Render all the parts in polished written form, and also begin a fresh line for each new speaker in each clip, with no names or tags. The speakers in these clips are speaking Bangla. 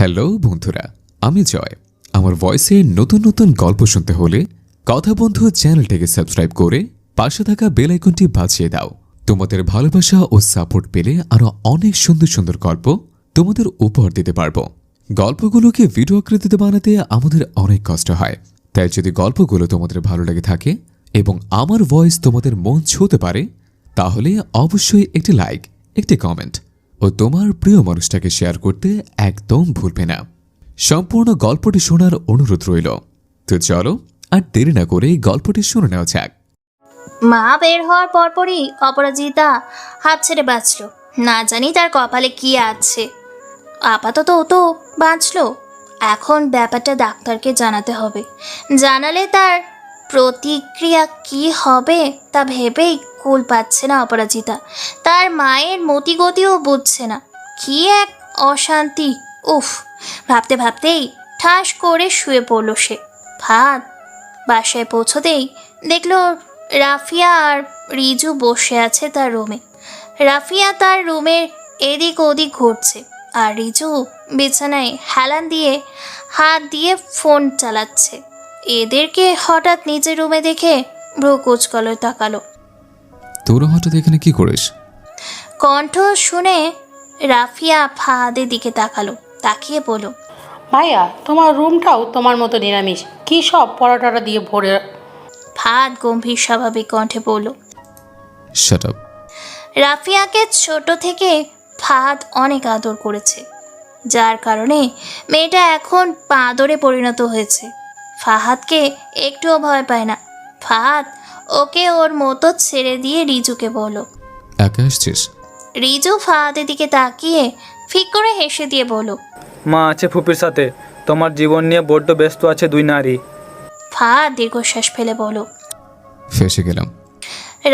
হ্যালো বন্ধুরা, আমি জয়। আমার ভয়েসে নতুন নতুন গল্প শুনতে হলে কথা বন্ধু চ্যানেলটিকে সাবস্ক্রাইব করে পাশে থাকা বেল আইকনটি বাজিয়ে দাও। তোমাদের ভালোবাসা ও সাপোর্ট পেলে আরো অনেক সুন্দর সুন্দর গল্প তোমাদের উপহার দিতে পারবো। গল্পগুলোকে ভিডিও আকৃতিতে বানাতে আমাদের অনেক কষ্ট হয়, তাই যদি গল্পগুলো তোমাদের ভালো লেগে থাকে এবং আমার ভয়েস তোমাদের মন ছুঁতে পারে, তাহলে অবশ্যই একটি লাইক, একটি কমেন্ট ও তোমার প্রিয় মানুষটাকে শেয়ার করতে একদম ভুলবে না। সম্পূর্ণ গল্পটি শোনার অনুরোধ রইল। তো চলো আর দেরি না করে গল্পটি শুনে নেওয়া যাক।
মা বের হওয়ার পরপরই অপরাজিতা হাত ছেড়ে বাঁচল। না জানি তার কপালে কি আছে। আপাতত ও তো বাঁচল, এখন ব্যাপারটা ডাক্তারকে জানাতে হবে। জানালে তার প্রতিক্রিয়া কি হবে তা ভেবেই কুল পাচ্ছে না অপরাজিতা। তার মায়ের মতিগতিও বুঝছে না। কি এক অশান্তি! উফ, ভাবতে ভাবতেই ঠাস করে শুয়ে পড়ল সে। ভাত বাসায় পৌঁছতেই দেখলো রাফিয়া আর রিজু বসে আছে তার রুমে। রাফিয়া তার রুমের এদিক ওদিক ঘুরছে, আর রিজু বিছানায় হেলান দিয়ে হাত দিয়ে ফোন চালাচ্ছে। এদেরকে হঠাৎ নিজের রুমে দেখে ভ্রু কুচকলে তাকালো।
তোরা হঠাৎ এখানে কি করিস?
কণ্ঠ শুনে রাফিয়া ফাহাদের দিকে তাকালো। তাকিয়ে বলল,
ভাইয়া, তোমার রুমটাও তোমার মতো নিরামিষ, কি সব পরোটাটা দিয়ে ভরে।
ফাহাদ গম্ভীর স্বাভাবিক কণ্ঠে বলল।
Shut up.
রাফিয়াকে ছোট থেকে ফাহাদ অনেক আদর করেছে, যার কারণে মেয়েটা এখন বাঁদরে পরিণত হয়েছে। ফাহাদকে একটুও ভয় পায় না। ফাহাদ ওকে ওর মতো ছেড়ে দিয়ে রিজুকে বলল।
একা আসছিস?
রিজু ফাহাদের দিকে তাকিয়ে ফিক করে হেসে দিয়ে বলল,
মা আছে ফুপির সাথে, তোমার জীবন নিয়ে বড্ড ব্যস্ত আছে দুই নারী।
ফাহাদ দীর্ঘশ্বাস ফেলে বলল।
ফেসে গেলাম।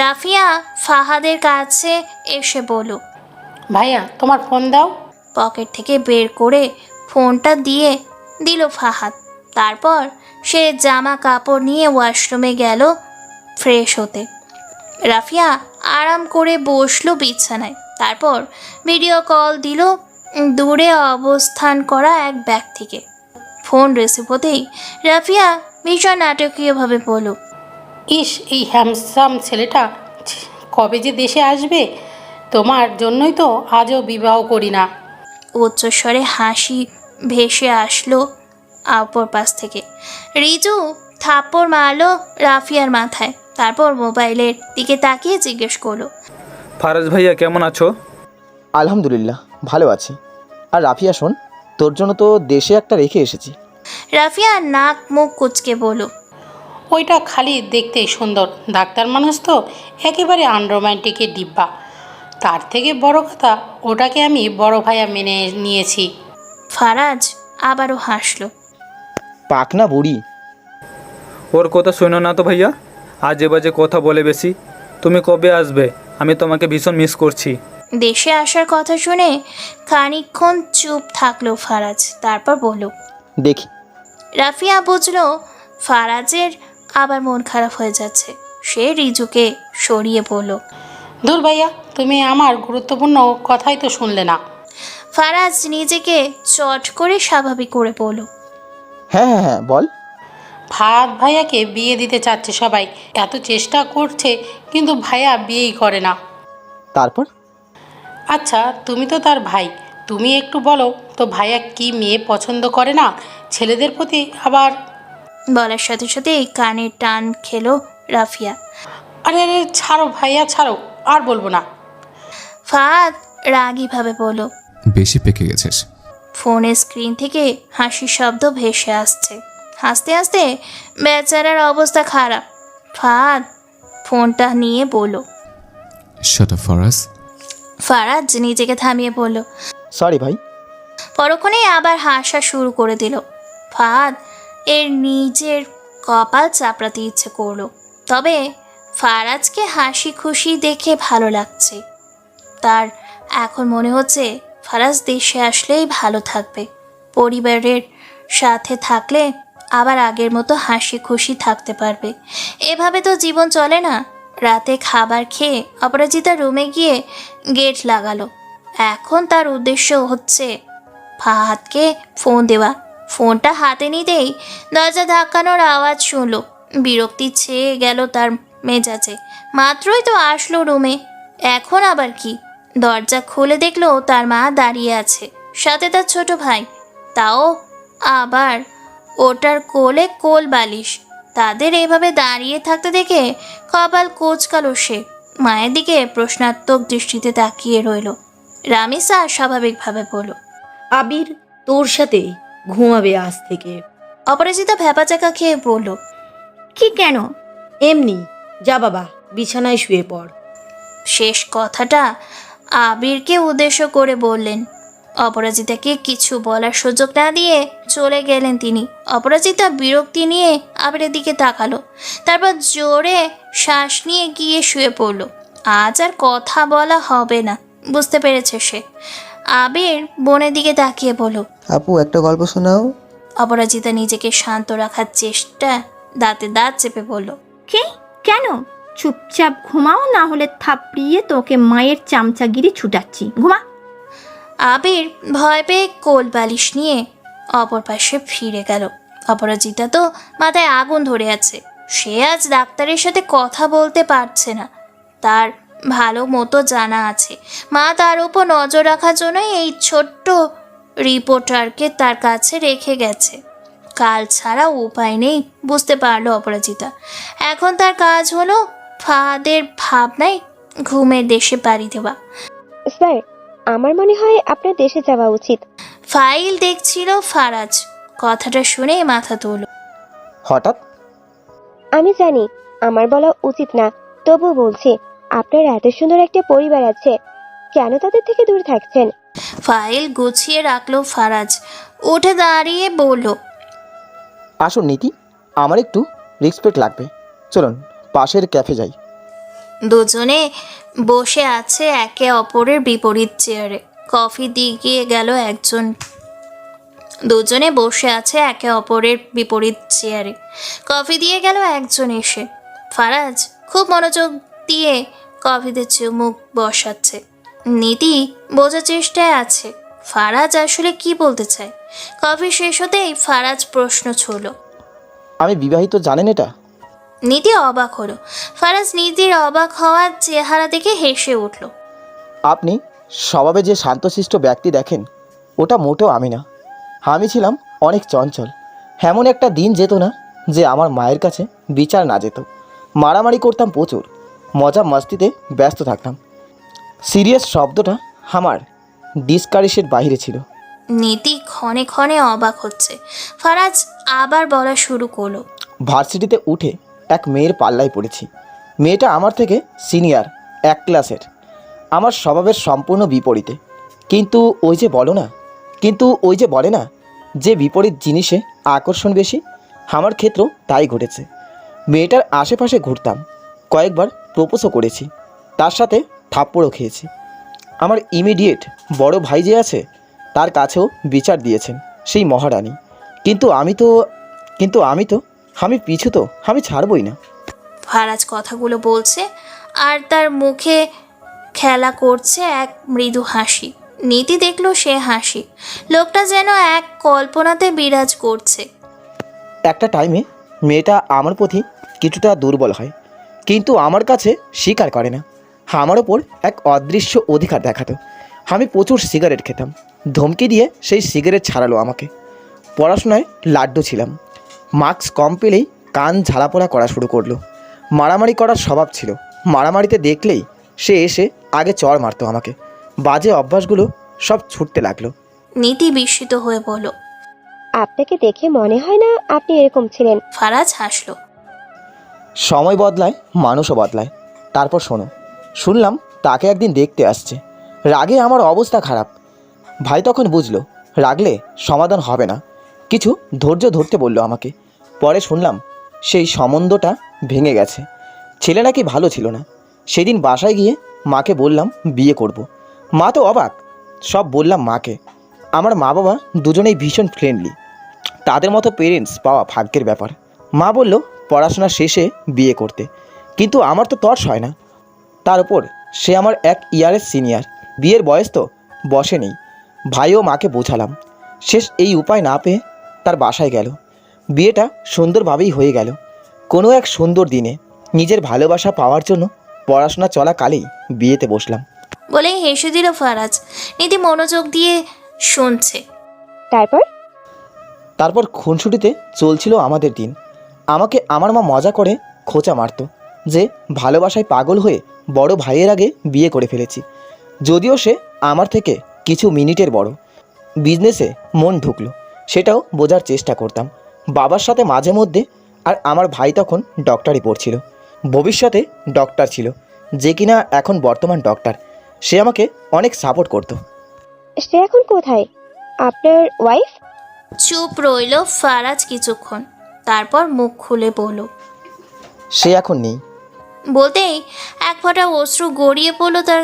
রাফিয়া ফাহাদের কাছে এসে বলল,
ভাইয়া, তোমার ফোন দাও।
পকেট থেকে বের করে ফোনটা দিয়ে দিল ফাহাদ। তারপর সে জামা কাপড় নিয়ে ওয়াশরুমে গেল ফ্রেশ হতে। রাফিয়া আরাম করে বসলো বিছানায়। তারপর ভিডিও কল দিল দূরে অবস্থান করা এক ব্যক্তিকে। ফোন রিসিভ হতেই রাফিয়া ভীষণ নাটকীয়ভাবে বলল,
ইস, এই হ্যামসাম ছেলেটা কবে যে দেশে আসবে? তোমার জন্যই তো আজও বিবাহ করি না।
উচ্চস্বরে হাসি ভেসে আসলো অপর পাশ থেকে। রিজু থাপ্পড় মারলো রাফিয়ার মাথায়। তারপর মোবাইলের দিকে তাকিয়ে জিজ্ঞেস করলো,
ফারাজ ভাইয়া কেমন আছো?
আলহামদুলিল্লাহ, ভালো আছি। আর রাফিয়া শোন, তোর জন্য তো দেশে একটা রেখে এসেছি।
রাফিয়া নাক মুখ কুচকে বলল,
ওইটা খালি দেখতেই সুন্দর, ডাক্তার মানুষ তো একেবারে আনরোম্যান্টিকের ডিব্বা। তার থেকে বড় কথা, ওটাকে আমি বড় ভাইয়া মেনে নিয়েছি।
ফারাজ আবারও হাসলো।
পাকনা বুড়ি।
ওর কথা শোনো না তো ভাইয়া, আজে বাজে কথা বলে বেশি। তুমি কবে আসবে? আমি তোমাকে ভীষণ মিস করছি।
দেশে আসার কথা শুনে খানিকক্ষণ চুপ থাকলো ফারাজ। তারপর বলল।
দেখি।
রাফিয়া বুঝলো ফারাজের আবার মন খারাপ হয়ে যাচ্ছে। সে রিজুকে সরিয়ে বলল,
দূর ভাইয়া, তুমি আমার গুরুত্বপূর্ণ কথাই তো শুনলে না।
ফারাজ নিজেকে চট করে স্বাভাবিক করে বলল,
হ্যাঁ হ্যাঁ হ্যাঁ, বল।
ফাহাদ ভাইয়াকে বিয়ে দিতে চাচ্ছে সবাই, এত চেষ্টা করছে, কিন্তু ভাইয়া বিয়েই করে না।
তারপর?
আচ্ছা, তুমি তো তার ভাই, তুমি একটু বলো তো, ভাইয়া কি মেয়ে পছন্দ করে না? ছেলেদের প্রতি আবার।
বলার সাথে সাথে কানের টান খেলো রাফিয়া।
আরে আরে, ছাড়ো ভাইয়া, ছাড়ো, আর বলবো না।
ফাহাদ রাগীভাবে বলল।
বেশি পেকে গেছিস।
ফোনের স্ক্রিন থেকে হাসির শব্দ ভেসে আসছে। হাসতে হাসতে বেচারার অবস্থা খারাপ। ফাহাদ ফোনটা নিয়ে বলল।
Shut up Faraz.
ফারাজ নিজেকে থামিয়ে বলল।
সরি ভাই।
পরক্ষণেই আবার হাসা শুরু করে দিল। ফাহাদ এর নিজের কপাল চাপড়াতে ইচ্ছে করলো। তবে ফারাজকে হাসি খুশি দেখে ভালো লাগছে। তার এখন মনে হচ্ছে ফারাজ দেশে আসলেই ভালো থাকবে। পরিবারের সাথে থাকলে আবার আগের মতো হাসি খুশি থাকতে পারবে। এভাবে তো জীবন চলে না। রাতে খাবার খেয়ে অপরাজিতা রুমে গিয়ে গেট লাগালো। এখন তার উদ্দেশ্য হচ্ছে ফাহাদকে ফোন দেওয়া। ফোনটা হাতে নিতেই দরজা ধাক্কানোর আওয়াজ শুনলো। বিরক্তি ছেয়ে গেল তার মেজাজে। মাত্রই তো আসলো রুমে, এখন আবার কি? দরজা খুলে দেখলো তার মা দাঁড়িয়ে আছে, সাথে তার ছোট ভাই। তাও আবার ওটার কোলে কোল বালিশ। তাদের এভাবে দাঁড়িয়ে থাকতে দেখে কপাল কোঁচকালো সে। মায়ের দিকে প্রশ্নাত্মক দৃষ্টিতে তাকিয়ে রইল। রামিসা স্বাভাবিকভাবে বলল,
আবির তোর সাথে ঘুমাবে আজ থেকে।
অপরাজিতা ভ্যাপাচাকা খেয়ে বলল,
কি কেন?
এমনি, যা বাবা বিছানায় শুয়ে পড়।
শেষ কথাটা আবিরকে উদ্দেশ্য করে বললেন। অপরাজিতাকে কিছু বলার সুযোগ না দিয়ে চলে গেলেন তিনি। অপরাজিতা বিরক্তি নিয়ে আবিরের দিকে তাকালো, তারপর জোরে শ্বাস নিয়ে গিয়ে শুয়ে পড়ল। আজ আর কথা বলা হবে না, বুঝতে পেরেছে সে। আবির বোনের দিকে তাকিয়ে বলল,
আপু একটা গল্প শোনাও।
অপরাজিতা নিজেকে শান্ত রাখার চেষ্টা, দাঁতে দাঁত চেপে বলল,
কি? কেন? চুপচাপ ঘুমাও, না হলে থাপড়িয়ে তোকে মায়ের চামচাগিরি ছুটাচ্ছি। ঘুমা।
আবির ভয় পেয়ে কোল বালিশ নিয়ে অপর পাশে ফিরে গেল। অপরাজিতা তো মাথায় আগুন ধরে আছে। সে আজ ডাক্তারের সাথে কথা বলতে পারছে না। তার ভালো মতো জানা আছে মা তার উপর নজর রাখার জন্যই এই ছোট্ট রিপোর্টারকে তার কাছে রেখে গেছে। কাল ছাড়া উপায় নেই, বুঝতে পারলো অপরাজিতা। এখন তার কাজ হলো ফাহাদের ভাবনায় ঘুমের দেশে পাড়ি দেওয়া।
স্যার, আমার মনে হয় আপনার দেশে যাওয়া উচিত।
ফাইল দেখছিল ফারাজ। কথাটা শুনে মাথা তুলল।
হঠাৎ?
আমি জানি আমার বলা উচিত না, তবু বলছি, আপনার এত সুন্দর একটা পরিবার আছে, কেন তাদের থেকে দূরে থাকছেন?
ফাইল গুছিয়ে রাখলো ফারাজ। উঠে দাঁড়িয়ে বলল,
আসুন নীতি, আমার একটু রেসপেক্ট লাগবে। চলুন পাশের ক্যাফে যাই।
দুজনে বসে আছে একে অপরের বিপরীত চেয়ারে। কফি দিয়ে গেল একজন। দুজনে বসে আছে একে অপরের বিপরীত চেয়ারে। কফি দিয়ে গেল একজন এসে। ফারাজ খুব মনোযোগ দিয়ে কফিতে চুমুক বসাচ্ছে। নীতি বোঝার চেষ্টায় আছে ফারাজ আসলে কি বলতে চায়। কফি শেষ হতেই ফারাজ প্রশ্ন ছুড়ল,
আমি বিবাহিত, জানেন এটা?
নীতি অবাক হলো। ফারাজ নীতির অবাক হওয়ার চেহারা দেখে হেসে উঠল।
আপনি স্বভাবে যে শান্তশিষ্ট ব্যক্তি দেখেন, ওটা মোটেও আমি না। আমি ছিলাম অনেক চঞ্চল। এমন একটা দিন যেত না যে আমার মায়ের কাছে বিচার না যেত। মারামারি করতাম প্রচুর, মজা মস্তিতে ব্যস্ত থাকতাম। সিরিয়াস শব্দটা আমার ডিসকারেজের বাইরে ছিল।
নীতি ক্ষণে ক্ষণে অবাক হচ্ছে। ফারাজ আবার বলা শুরু করলো,
ভার্সিটিতে উঠে এক মেয়ের পাল্লায় পড়েছি। মেয়েটা আমার থেকে সিনিয়র, এক ক্লাসের। আমার স্বভাবের সম্পূর্ণ বিপরীতে। কিন্তু ওই যে বলে না যে বিপরীত জিনিসে আকর্ষণ বেশি, আমার ক্ষেত্রেও তাই ঘটেছে। মেয়েটার আশেপাশে ঘুরতাম, কয়েকবার প্রপোজও করেছি, তার সাথে থাপ্পড়ও খেয়েছি। আমার ইমিডিয়েট বড় ভাই যে আছে, তার কাছেও বিচার দিয়েছেন সেই মহারানী। কিন্তু আমি পিছু তো আমি ছাড়বই না।
ফারাজ কথাগুলো বলছে আর তার মুখে খেলা করছে এক মৃদু হাসি। নীতি দেখলো সে হাসি। লোকটা যেন এক কল্পনাতে বিরাজ করছে।
একটা টাইমে মেয়েটা আমার প্রতি কিছুটা দুর্বল হয়, কিন্তু আমার কাছে স্বীকার করে না। আমার ওপর এক অদৃশ্য অধিকার দেখাতো। আমি প্রচুর সিগারেট খেতাম, ধমকি দিয়ে সেই সিগারেট ছাড়ালো আমাকে। পড়াশোনায় লাড্ডু ছিলাম, মার্কস কম পেলেই কান ঝালাপোড়া করা শুরু করলো। মারামারি করার স্বভাব ছিল, মারামারিতে দেখলেই সে এসে আগে চড় মারতো আমাকে। বাজে অভ্যাসগুলো সব ছুটতে লাগলো।
নীতি বিস্মিত হয়ে বলল,
আপনাকে দেখে মনে হয় না আপনি এরকম ছিলেন।
ফারাজ হাসলো।
সময় বদলায়, মানুষও বদলায়। তারপর শুনলাম তাকে একদিন দেখতে আসছে। রাগে আমার অবস্থা খারাপ। ভাই তখন বুঝলো রাগলে সমাধান হবে না, কিছু ধৈর্য ধরতে বলল আমাকে। পরে শুনলাম সেই সম্বন্ধটা ভেঙে গেছে। ছেলে নাকি ভালো ছিল না। সেদিন বাসায় গিয়ে মাকে বললাম বিয়ে করব। মা তো অবাক। সব বললাম মাকে। আমার মা বাবা দুজনেই ভীষণ ফ্রেন্ডলি। তাদের মতো পেরেন্টস পাওয়া ভাগ্যের ব্যাপার। মা বলল পড়াশোনা শেষে বিয়ে করতে, কিন্তু আমার তো তর্স হয় না। তার উপর সে আমার 1 ইয়ারের সিনিয়র। বিয়ের বয়স তো বসে নেই। ভাই ও মাকে বোঝালাম শেষ এই উপায় না পেয়ে তার বাসায় গেল। বিয়েটা সুন্দরভাবেই হয়ে গেল। কোনো এক সুন্দর দিনে নিজের ভালোবাসা পাওয়ার জন্য পড়াশোনা চলাকালেই বিয়েতে বসলাম।
বলেই হেসে দিল ফারাজ। নীতি মনোযোগ দিয়ে শুনছে।
তারপর খুনসুটিতে চলছিল আমাদের দিন। আমাকে আমার মা মজা করে খোঁচা মারতো যে ভালোবাসায় পাগল হয়ে বড় ভাইয়ের আগে বিয়ে করে ফেলেছি। যদিও সে আমার থেকে কিছু মিনিটের বড়। বিজনেসে মন ঢুকলো সেটাও বোঝার চেষ্টা করতাম বাবার সাথে মাঝে মধ্যে। আর আমার ভাই তখন ডক্টরি পড়ছিল, ভবিষ্যতে ডক্টর ছিল, যে কিনা এখন বর্তমান ডক্টর। সে আমাকে অনেক সাপোর্ট করতো।
সে এখন কোথায়? আপনার ওয়াইফ?
চুপ রইল ফারাজ কিছুক্ষণ, তারপর মুখ খুলে বলল।
সে এখন নেই।
বলতেই এক ফোঁটা অশ্রু গড়িয়ে পড়লো তার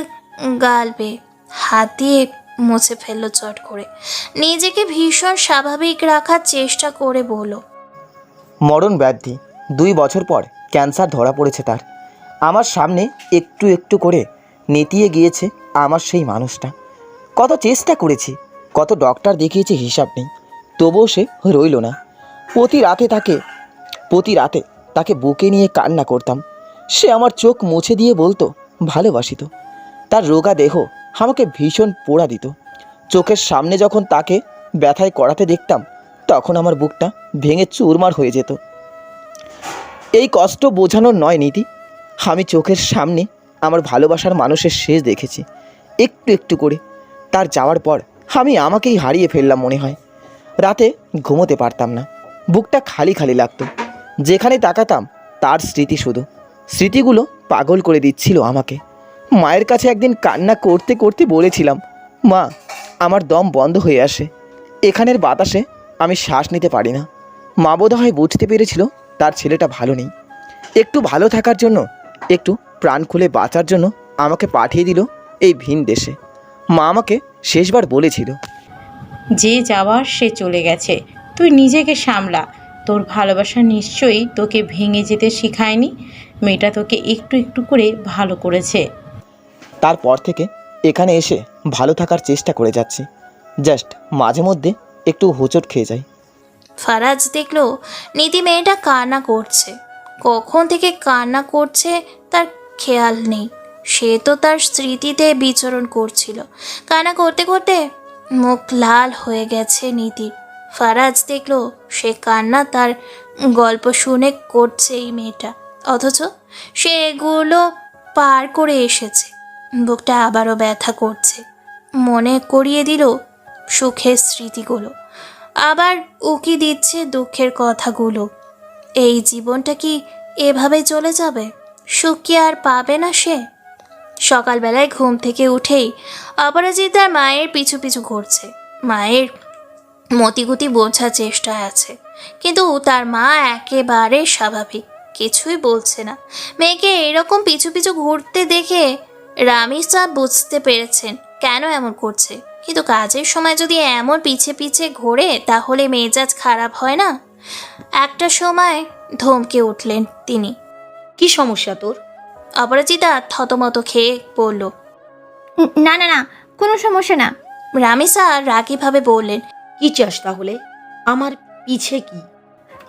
গাল বেয়ে। হাত দিয়ে মুছে ফেললো চট করে। নিজেকে ভীষণ স্বাভাবিক রাখার চেষ্টা করে বলল।
মরণ ব্যাধি, 2 বছর পর ক্যান্সার ধরা পড়েছে তার। আমার সামনে একটু একটু করে নেতিয়ে গিয়েছে আমার সেই মানুষটা। কত চেষ্টা করেছি, কত ডক্টর দেখিয়েছি, হিসাব নেই, তবুও সে রইল না। প্রতি রাতে তাকে বুকে নিয়ে কান্না করতাম। সে আমার চোখ মুছে দিয়ে বলতো ভালোবাসিত। তার রোগা দেহ আমাকে ভীষণ পোড়া দিত। চোখের সামনে যখন তাকে ব্যথায় করাতে দেখতাম তখন আমার বুকটা ভেঙে চুরমার হয়ে যেত। এই কষ্ট বোঝানোর নয় নীতি, আমি চোখের সামনে আমার ভালোবাসার মানুষের শেষ দেখেছি একটু একটু করে। তার যাওয়ার পর আমি আমাকেই হারিয়ে ফেললাম মনে হয়। রাতে ঘুমোতে পারতাম না, বুকটা খালি খালি লাগতো। যেখানে তাকাতাম তার স্মৃতি, শুধু স্মৃতিগুলো পাগল করে দিচ্ছিল আমাকে। মায়ের কাছে একদিন কান্না করতে করতে বলেছিলাম, মা আমার দম বন্ধ হয়ে আসে, এখানের বাতাসে আমি শ্বাস নিতে পারি না। মা বোধহয় বুঝতে পেরেছিল তার ছেলেটা ভালো নেই। একটু ভালো থাকার জন্য, একটু প্রাণ খুলে বাঁচার জন্য আমাকে পাঠিয়ে দিল এই ভিন দেশে। মা আমাকে শেষবার বলেছিল,
যে যাওয়ার সে চলে গেছে, তুই নিজেকে সামলা। তোর ভালোবাসা নিশ্চয়ই তোকে ভেঙে যেতে শেখায়নি। মেয়েটা তোকে একটু একটু করে ভালো করেছে।
তারপর থেকে এখানে এসে ভালো থাকার চেষ্টা করে যাচ্ছি। জাস্ট মাঝে মধ্যে একটু হোঁচট খেয়ে যাই।
ফারাজ দেখলো নীতি মেয়েটা কান্না করছে। কখন থেকে কান্না করছে তার খেয়াল নেই। সে তো তার স্মৃতিতে বিচরণ করছিল। কান্না করতে করতে মুখ লাল হয়ে গেছে নীতির। ফারাজ দেখলো সে কান্না তার গল্প শুনে করছে এই মেয়েটা, অথচ সে এগুলো পার করে এসেছে। বুকটা আবারও ব্যথা করছে। মনে করিয়ে দিল সুখের স্মৃতিগুলো, আবার উকি দিচ্ছে দুঃখের কথাগুলো। এই জীবনটা কি এভাবে চলে যাবে? সুখ কি আর পাবে না সে? সকালবেলায় ঘুম থেকে উঠেই অপরাজিতার মায়ের পিছু পিছু ঘুরছে। মায়ের মতিগতি বোঝার চেষ্টায় আছে, কিন্তু তার মা একেবারে স্বাভাবিক, কিছুই বলছে না। মেয়েকে এরকম পিছু পিছু ঘুরতে দেখে রামিস সাহেব বুঝতে পেরেছেন কেন এমন করছে, কিন্তু কাজের সময় যদি এমন পিছে পিছে ঘোরে তাহলে মেজাজ খারাপ হয় না? একটা সময় ধমকে উঠলেন তিনি।
কি সমস্যা তোর?
অপরাজিতা থতমত খেয়ে বলল।
না না না, কোনো সমস্যা না।
রামিসা রাগীভাবে বললেন,
কি চাস তাহলে? আমার পিছে কি?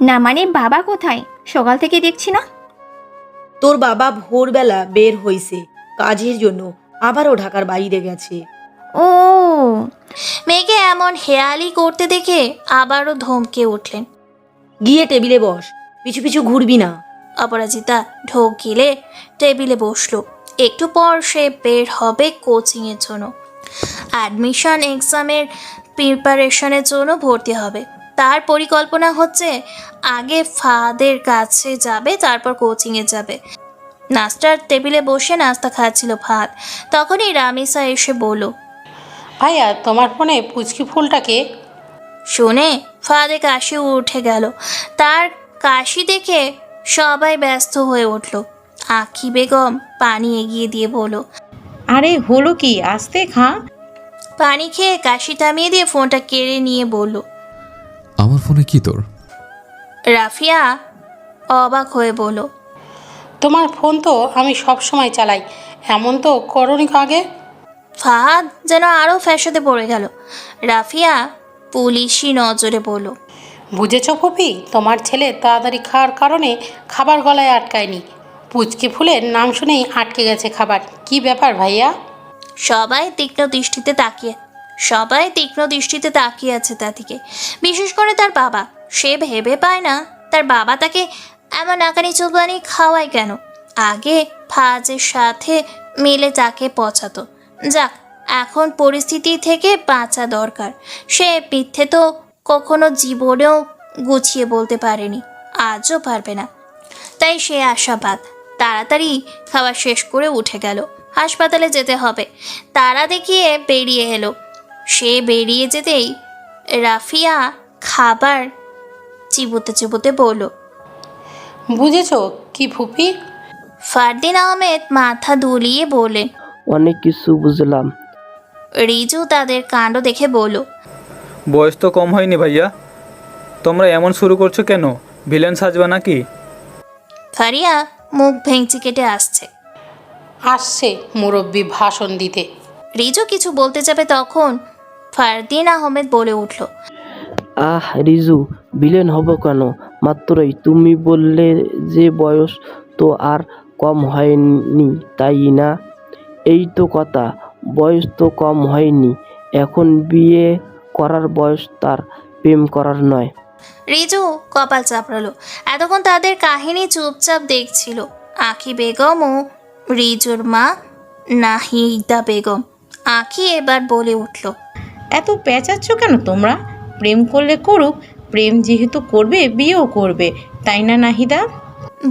না মানে বাবা কোথায়? সকাল থেকে দেখছি না।
তোর বাবা ভোরবেলা বের হইছে কাজের জন্য, আবারও ঢাকার বাইরে গেছে।
ও,
মেয়েকে এমন হেয়ালি করতে দেখে আবারও ধমকে উঠলেন।
গিয়ে টেবিলে বস, পিছু পিছু ঘুরবি না।
অপরাজিতা ঢোক গিলে টেবিলে বসলো। একটু পর সে বের হবে কোচিংয়ের জন্য। অ্যাডমিশন এক্সামের প্রিপারেশনের জন্য ভর্তি হবে। তার পরিকল্পনা হচ্ছে আগে ফাদের কাছে যাবে, তারপর কোচিংয়ে যাবে। নাস্তার টেবিলে বসে নাস্তা খাচ্ছিল ফাদ। তখনই রামিসা এসে বলল,
ভাইয়া তোমার ফোনে পুচকি ফুলটাকে।
শুনে ফাদে কাশি উঠে গেল। তার কাশি দেখে সবাই ব্যস্ত হয়ে উঠল। আখি বেগম পানি এগিয়ে দিয়ে বলল,
আরে হলো কি, আস্তে খা।
পানি খেয়ে কাশি থামিয়ে দিয়ে ফোনটা কেড়ে নিয়ে বলল।
আমার ফোনে কি তোর?
রাফিয়া অবাক হয়ে বলল,
তোমার ফোন তো আমি সব সময় চালাই, এমন তো করনি আগে।
ফাহাদ যেন আরও ফ্যাসাদে পড়ে গেল। রাফিয়া পুলিশি নজরে বলল,
বুঝেছ ফুপি, তোমার ছেলে তাড়াতাড়ি খাওয়ার কারণে খাবার গলায় আটকায়নি, পুচকে ফুলের নাম শুনেই আটকে গেছে খাবার। কি ব্যাপার ভাইয়া?
সবাই তীক্ষ্ণ দৃষ্টিতে তাকিয়ে আছে তার দিকে। বিশেষ করে তার বাবা। সে ভেবে পায় না তার বাবা তাকে এমন নাকানি চুবানি খাওয়ায় কেন। আগে ফাজের সাথে মিলে তাকে পচাতো। যাক, এখন পরিস্থিতি থেকে বাঁচা দরকার। সে মিথ্যে তো কখনো জীবনেও গুছিয়ে বলতে পারেনি, আজও পারবে না। তাই সে আশাবাদ। তাড়াতাড়ি খাওয়া শেষ করে উঠে গেল। হাসপাতালে যেতে হবে তারা দেখিয়ে বেরিয়ে এলো। সে বেরিয়ে যেতেই রাফিয়া খাবার চিবোতে চিবোতে বলল,
বুঝেছ কি ফুপি?
ফারদিন আহমেদ মাথা দুলিয়ে বললেন।
অনেক কিছু বুঝলাম।
রিজু তাদের কাণ্ড দেখে বলল,
বয়স তো কম হয়নি ভাইয়া, তোমরা এমন শুরু করছো কেন? ভিলেন সাজবা নাকি?
ফারিয়া মুখ ভেঙচি কেটে
আসছে মুরব্বি ভাষণ দিতে।
রিজু কিছু বলতে যাবে তখন ফারদিন আহমেদ বলে উঠল,
আহ রিজু, ভিলেন হব কেন? মাত্রই তুমি বললে যে বয়স তো আর কম হয়নি, তাই না? এই তো কথা, বয়স তো কম হয়নি। এখন বিয়ে করার বয়স তার, প্রেম করার নয়।
রিজু কপাল চাপড়ালো। এতক্ষণ তাদের কাহিনী চুপচাপ দেখছিল আঁখি বেগম ও রিজুর মা নাহিদা বেগম। আঁখি এবার বলে উঠল,
এত পেঁচাচ্ছ কেন তোমরা? প্রেম করলে করুক, প্রেম যেহেতু করবে বিয়েও করবে, তাই না নাহিদা?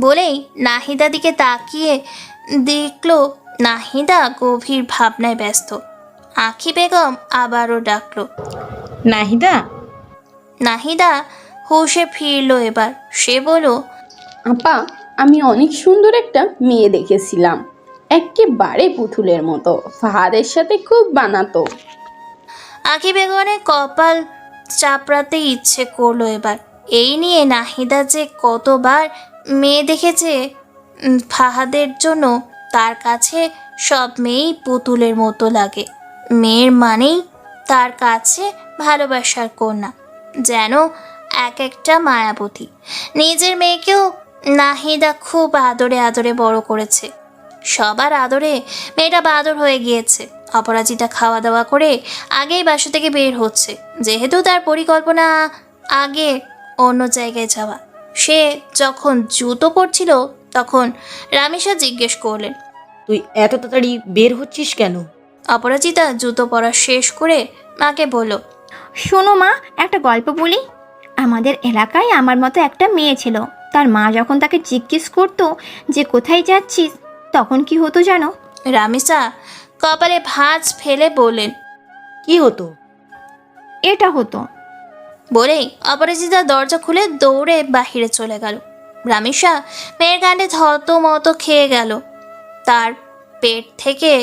বলেই নাহিদা দিকে তাকিয়ে দেখলো নাহিদা গভীর ভাবনায় ব্যস্ত। আঁখি বেগম আবারও ডাকলো,
নাহিদা।
নাহিদা হুঁশে ফিরল এবার। সে বলল,
আপা, আমি অনেক সুন্দর একটা মেয়ে দেখেছিলাম, একেবারে পুতুলের মতো, ফাহাদের সাথে খুব বানাতো।
আঁখি বেগমের কপাল চাপড়াতে ইচ্ছে করলো এবার। এই নিয়ে নাহিদা যে কতবার মেয়ে দেখেছে ফাহাদের জন্য। তার কাছে সব মেয়েই পুতুলের মতো লাগে। মেয়ের মানেই তার কাছে ভালোবাসার কন্যা, যেন এক একটা মায়াবতী। নিজের মেয়েকেও নাহিদা খুব আদরে আদরে বড় করেছে। সবার আদরে মেয়েটা বাদর হয়ে গিয়েছে। অপরাজিতা খাওয়া দাওয়া করে আগেই বাসা থেকে বের হচ্ছে, যেহেতু তার পরিকল্পনা আগে অন্য জায়গায় যাওয়া। সে যখন জুতো পরছিল তখন রামিসা জিজ্ঞেস করলেন,
তুই এত তাড়াতাড়ি বের হচ্ছিস কেন?
অপরাজিতা জুতো পরা শেষ করে মাকে বলল,
শোনো মা, একটা গল্প বলি। আমাদের এলাকায় আমার মতো একটা মেয়ে ছিল। তার মা যখন তাকে জিজ্ঞেস করতো যে কোথায় যাচ্ছিস, তখন কি হতো জানো?
রামিসা কপালে ভাঁজ ফেলে বললেন,
কি হতো?
এটা হতো।
বলেই অপরাজিতা দরজা খুলে দৌড়ে বাহিরে চলে গেল। রামিসা মেয়ের কাণ্ডে থতমত খেয়ে গেল। তার পেট থেকে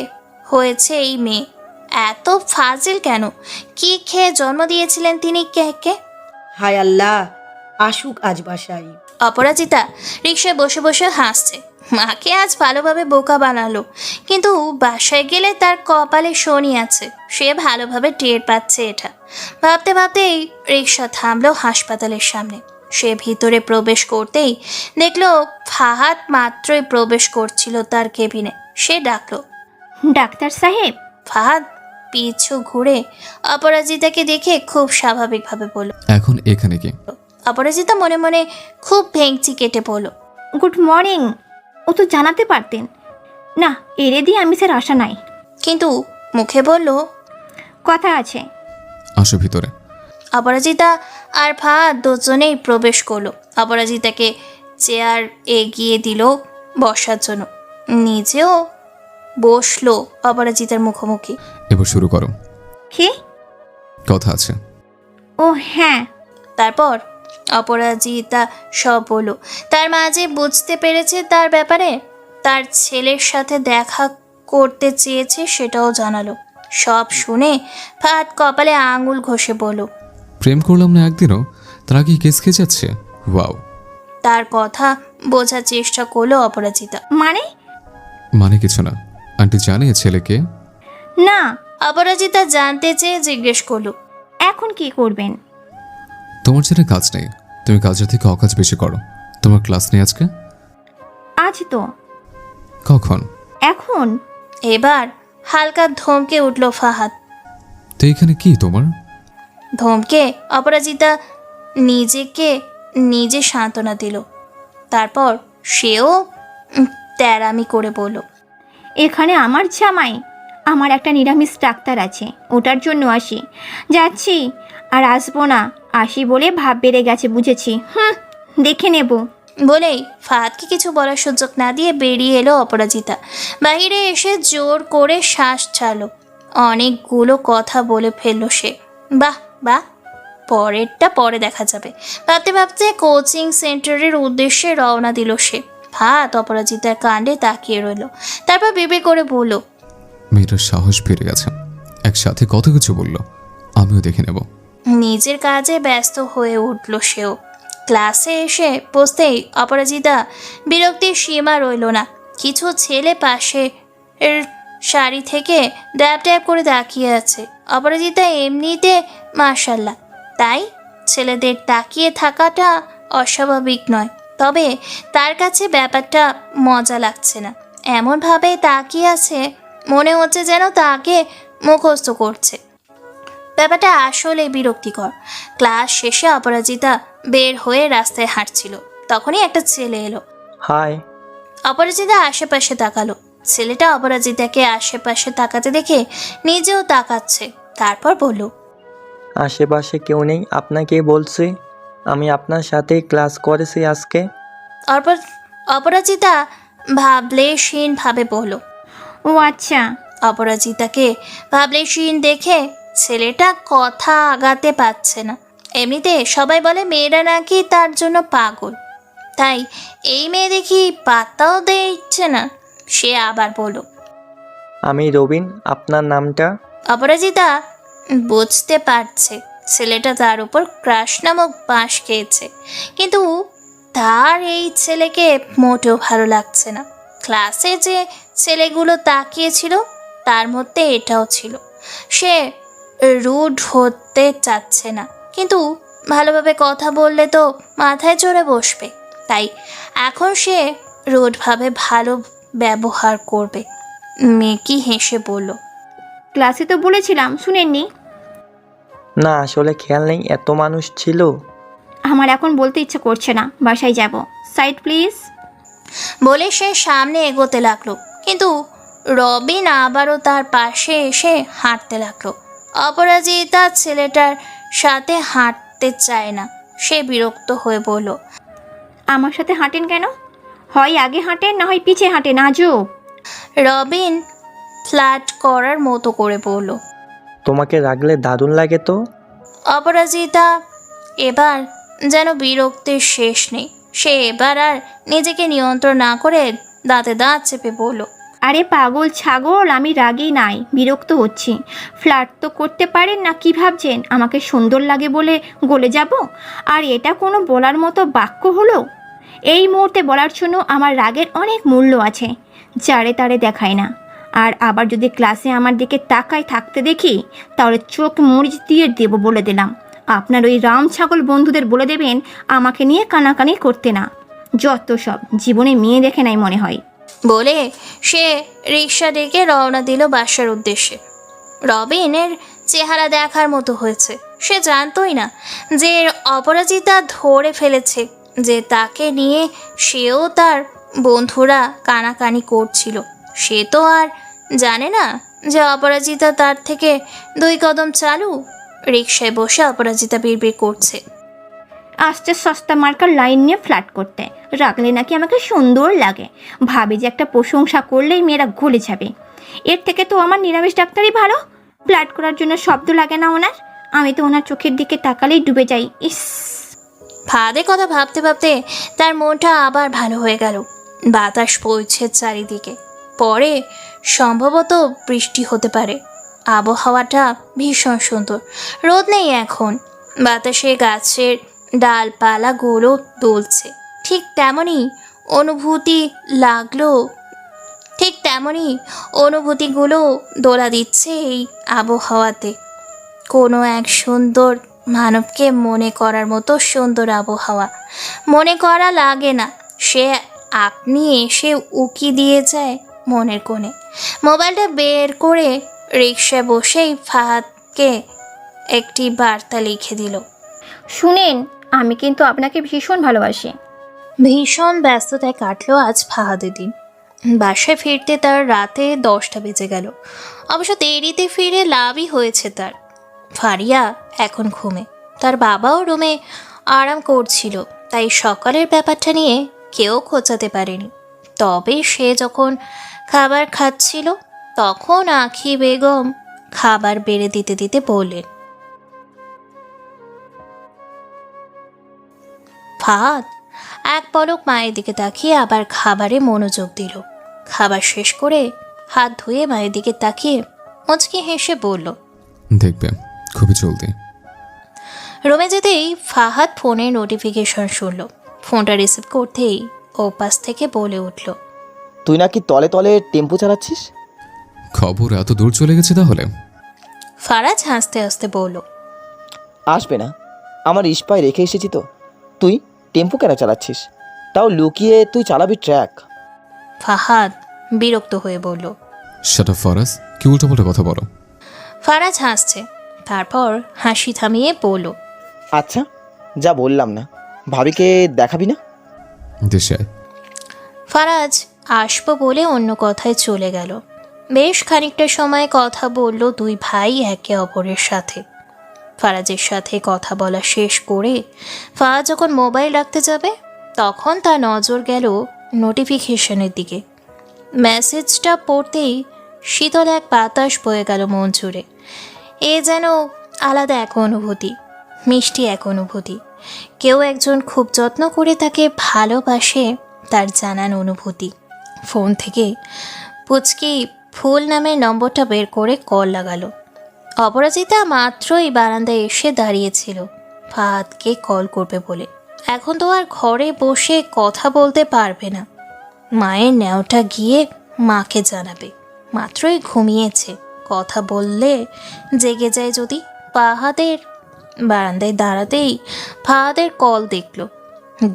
হয়েছে এই মেয়ে। এত ফাজিল কেন? কি খেয়ে জন্ম দিয়েছিলেন তিনি কে?
হায় আল্লাহ, আসুক আজ বাসায়।
অপরাজিতা রিকশায় বসে বসে হাসছে। মাকে আজ ভালোভাবে বোকা বানালো, কিন্তু বাসায় গেলে তার কপালে শনি আছে। সে ভালোভাবে টের পাচ্ছে এটা। ভাবতে ভাবতেই রিকশা থামলো হাসপাতালের সামনে। সে ভিতরে প্রবেশ করতেই দেখলো ফাহাদ মাত্রই প্রবেশ করছিল তার কেবিনে। সে ডাকলো,
ডাক্তার সাহেব।
ফাহাদ পিছু ঘুরে অপরাজিতাকে দেখে খুব স্বাভাবিকভাবে বলল,
এখন এখানে কি?
অপরাজিতা মনে মনে খুব ভেঙচি কেটে বলল,
গুড মর্নিং। ও তো জানাতে পারতেন না, এরে দিয়ে আমি স্যার আশা নাই।
কিন্তু মুখে বলল,
কথা আছে।
আসো ভিতরে।
অপরাজিতা আর ফাহাদ দুজনেই প্রবেশ করলো। অপরাজিতাকে চেয়ার এগিয়ে দিল বসার জন্য, নিজেও বসলো অপরাজিতার মুখোমুখি।
এবার শুরু করো।
কি
কথা আছে।
ও হ্যাঁ।
তারপর অপরাজিতা সব বলল। তার মাঝে বুঝতে পেরেছে তার ব্যাপারে, তার ছেলের সাথে দেখা করতে চেয়েছে সেটাও জানালো। সব শুনে ফাহাদ কপালে আঙুল ঘষে বলল,
প্রেম করলাম না একদিনও, তার আগে কেস খেয়ে যাচ্ছে। ওয়াও।
তার কথা বোঝার চেষ্টা করলো অপরাজিতা।
মানে কিছু না। আন্টি জানে ছেলেকে?
না।
অপরাজিতা জানতে চেয়ে জিজ্ঞেস করলো,
এখন কি করবেন?
তোমার যেটা কাজ নেই, তুমি কাজের থেকে অকাজ বেশি করো। তোমার ক্লাস নেই আজকে?
আজ তো।
কখন?
এখন।
এবার হালকা ধমকে উঠল ফাহাদ।
তো এখানে কি তোমার?
ধমকে অপরাজিতা নিজেকে নিজে সান্ত্বনা দিল। তারপর সেও তেরামি করে বলল,
এখানে আমার জামাই, আমার একটা নিরামিষ ডাক্তার আছে, ওটার জন্য আসি। যাচ্ছি, আর আসবো না। আসি বলে ভাব বেড়ে গেছে, বুঝেছি। দেখে নেব।
বলেই ফাহাদকে কিছু বলার সুযোগ না দিয়ে বেরিয়ে এলো অপরাজিতা। বাইরে এসে জোর করে শ্বাস ছাড়লো। অনেকগুলো কথা বলে ফেললো সে। বাহ বাহ, পরেরটা পরে দেখা যাবে ভাবতে ভাবতে কোচিং সেন্টারের উদ্দেশ্যে রওনা দিল সে। ফাহাদ অপরাজিতার কাণ্ডে তাকিয়ে রইল। তারপর বেবে করে বলল,
মেয়েটার সাহস বেড়ে গেছে, একসাথে কত কিছু বললো, আমিও দেখে নেব।
নিজের কাজে ব্যস্ত হয়ে উঠল সেও। ক্লাসে এসে বসতেই অপরাজিতা বিরক্তির সীমা রইল না। কিছু ছেলে পাশে এর শাড়ি থেকে ড্যাব ড্যাব করে তাকিয়ে আছে। অপরাজিতা এমনিতে মাশাল্লাহ, তাই ছেলেদের তাকিয়ে থাকাটা অস্বাভাবিক নয়। তবে তার কাছে ব্যাপারটা মজা লাগছে না। এমনভাবে তাকিয়ে আছে, মনে হচ্ছে যেন তাকে মুখস্থ করছে। ব্যাপারটা আসলে বিরক্তিকর। ক্লাস শেষে অপরাজিতা বের হয়ে রাস্তায় হাঁটছিল, তখনই একটা ছেলে এলো।
হাই।
অপরাজিতা আশেপাশে তাকালো। ছেলেটা অপরাজিতাকে আশেপাশে তাকাতে দেখে নিজেও তাকাচ্ছে। তারপর বলল,
আশেপাশে কেউ নেই, আপনাকে বলছি। আমি আপনার সাথে ক্লাস করেছি আজকে।
অপরাজিতা ভাবলেশীন ভাবে বলল,
ও আচ্ছা।
অপরাজিতাকে ভাবলেশীন দেখে ছেলেটা কথা আগাতে পারছে না। এমনিতে সবাই বলে মেয়েরা নাকি তার জন্য পাগল, তাই এই মেয়ে দেখি পাত্তাও দিচ্ছে না। সে আবার বলল,
আমি রবিন, আপনার নামটা?
অপরাজিতা বুঝতে পারছে ছেলেটা তার উপর ক্রাশ নামক বাঁশ খেয়েছে, কিন্তু তার এই ছেলেকে মোটেও ভালো লাগছে না। ক্লাসে যে ছেলেগুলো তাকিয়েছিল তার মধ্যে এটাও ছিল। সে রুড হতে চাচ্ছে না, কিন্তু ভালোভাবে কথা বললে তো মাথায় চড়ে বসবে, তাই এখন সে রুডভাবে ভালো ব্যবহার করবে। মেকি হেসে বলল,
ক্লাসে তো বলেছিলাম, শুনেননি?
না, আসলে খেয়াল নেই, এত মানুষ ছিল।
আমার এখন বলতে ইচ্ছে করছে না, বাসায় যাব। Side please.
বলে সে সামনে এগোতে লাগলো, কিন্তু রবিন আবারও তার পাশে এসে হাঁটতে লাগলো। অপরাজিতা ছেলেটার সাথে হাঁটতে চায় না। সে বিরক্ত হয়ে বলল,
আমার সাথে হাঁটেন কেন? হয় আগে হাঁটেন, না হয় পিছে হাঁটেন, আজব।
রবিন ফ্ল্যাট করার মতো করে বলল,
তোমাকে রাখলে দারুণ লাগে তো।
অপরাজিতা এবার যেন বিরক্তির শেষ নেই। সে এবার আর নিজেকে নিয়ন্ত্রণ না করে দাঁতে দাঁত চেপে বলল,
আরে পাগল ছাগল, আমি রাগী নাই, বিরক্ত হচ্ছি। ফ্লার্ট তো করতে পারেন না, কি ভাবছেন আমাকে সুন্দর লাগে বলে গলে যাব? আর এটা কোনো বলার মতো বাক্য হলো? এই মুহূর্তে বলার জন্য আমার রাগের অনেক মূল্য আছে, যারে তারে দেখায় না। আর আবার যদি ক্লাসে আমার দিকে তাকায় থাকতে দেখি, তাহলে চোখ মরিচ দিয়ে দেবো, বলে দিলাম। আপনার ওই রাম ছাগল বন্ধুদের বলে দেবেন আমাকে নিয়ে কানাকানি করতে না। যত সব, জীবনে মেয়ে দেখে নাই মনে হয়।
বলে সে রিক্সা ডেকে রওনা দিল বাসার উদ্দেশ্যে। রবিনের চেহারা দেখার মতো হয়েছে। সে জানতই না যে অপরাজিতা ধরে ফেলেছে যে তাকে নিয়ে সেও তার বন্ধুরা কানাকানি করছিল। সে তো আর জানে না যে অপরাজিতা তার থেকে 2 কদম চালু। রিক্সায় বসে অপরাজিতা বিড়বিড় করছে,
আসছে সস্তা মার্কার লাইন নিয়ে ফ্ল্যাট করতে, রাখলে নাকি আমাকে সুন্দর লাগে। ভাবে যে একটা প্রশংসা করলেই মেয়েরা গলে যাবে। এর থেকে তো আমার নিরামিষ ডাক্তারই ভালো। ফ্ল্যাট করার জন্য শব্দ লাগে না ওনার। আমি তো ওনার চোখের দিকে তাকালেই ডুবে যাই। ইস।
ফাঁদে কথা ভাবতে ভাবতে তার মনটা আবার ভালো হয়ে গেল। বাতাস বইছে চারিদিকে। পরে সম্ভবত বৃষ্টি হতে পারে। আবহাওয়াটা ভীষণ সুন্দর। রোদ নেই এখন। বাতাসে গাছের ডালপালাগুলো দুলছে। ঠিক তেমনই অনুভূতিগুলো দোলা দিচ্ছে এই আবহাওয়াতে। কোনো এক সুন্দর মানবকে মনে করার মতো সুন্দর আবহাওয়া মনে করা লাগে না, সে আপনি এসে উকি দিয়ে যায় মনের কোণে। মোবাইলটা বের করে রিকশায় বসেই ফাহাদকে একটি বার্তা লিখে দিল।
শুনেন, আমি কিন্তু আপনাকে ভীষণ ভালোবাসি।
ভীষণ ব্যস্ততায় কাটলো আজ ফাহাদের দিন। বাসায় ফিরতে তার রাতে 10টা বেজে গেল। অবশ্য দেরিতে ফিরে লাভই হয়েছে তার। ফারিয়া এখন ঘুমে, তার বাবাও রুমে আরাম করছিল, তাই সকালের ব্যাপারটা নিয়ে কেউ খোঁচাতে পারেনি। তবে সে যখন খাবার খাচ্ছিল তখন আখি বেগম খাবার বেড়ে দিতে দিতে বললেন, ফাহাদ এক পলক মায়ের দিকে তাকিয়ে আবার খাবারে মনোযোগ দিল। খাবার শেষ করে হাত ধুয়ে মায়ের দিকে তাকিয়ে মুচকি হেসে বলল,
দেখবে খুবই জলদি।
রুমে যেতেই ফাহাদ ফোনে নোটিফিকেশন শুনল। ফোনটা রিসিভ করতেই ওপাশ থেকে বলে উঠল,
তুই নাকি তলে তলে টেম্পো চালাচ্ছিস?
খবর এত দূর চলে গেছে তাহলে?
ফারাজ হাসতে হাসতে বলল,
আসবে না, আমার ইস্পায় রেখে এসেছি তো। তুই টেম্পো কেন চালাচ্ছিস? তাও লুকিয়ে তুই চালাবি ট্র্যাক।
ফাহাদ বিরক্ত হয়ে বলল।
শাট আপ ফারাজ, কি উল্টোপাল্টা কথা বলো?
ফারাজ হাসছে, তারপর হাসি থামিয়ে বলল,
আচ্ছা, যা বললাম না, ভাবিকে দেখাবি না?
দেশে আয়।
ফারাজ আসবো বলে অন্য কথায় চলে গেল। বেশ খানিকটা সময় কথা বলল দুই ভাই একে অপরের সাথে। ফারাজের সাথে কথা বলা শেষ করে ফারাজ যখন মোবাইল রাখতে যাবে তখন তার নজর গেল নোটিফিকেশনের দিকে। মেসেজটা পড়তেই শীতল এক বাতাস বয়ে গেল মন জুড়ে। এ যেন আলাদা এক অনুভূতি, মিষ্টি এক অনুভূতি। কেউ একজন খুব যত্ন করে তাকে ভালোবাসে, তার জানান অনুভূতি। ফোন থেকে পুচকি ফুল নামের নম্বরটা বের করে কল লাগালো। অপরাজিতা মাত্রই বারান্দায় এসে দাঁড়িয়েছিল ফাহাদকে কল করবে বলে। এখন তো আর ঘরে বসে কথা বলতে পারবে না, মায়ের ন্যাওটা গিয়ে মাকে জানাবে। মাত্রই ঘুমিয়েছে, কথা বললে জেগে যায় যদি। ফাহাদের বারান্দায় দাঁড়াতেই ফাহাদের কল দেখলো,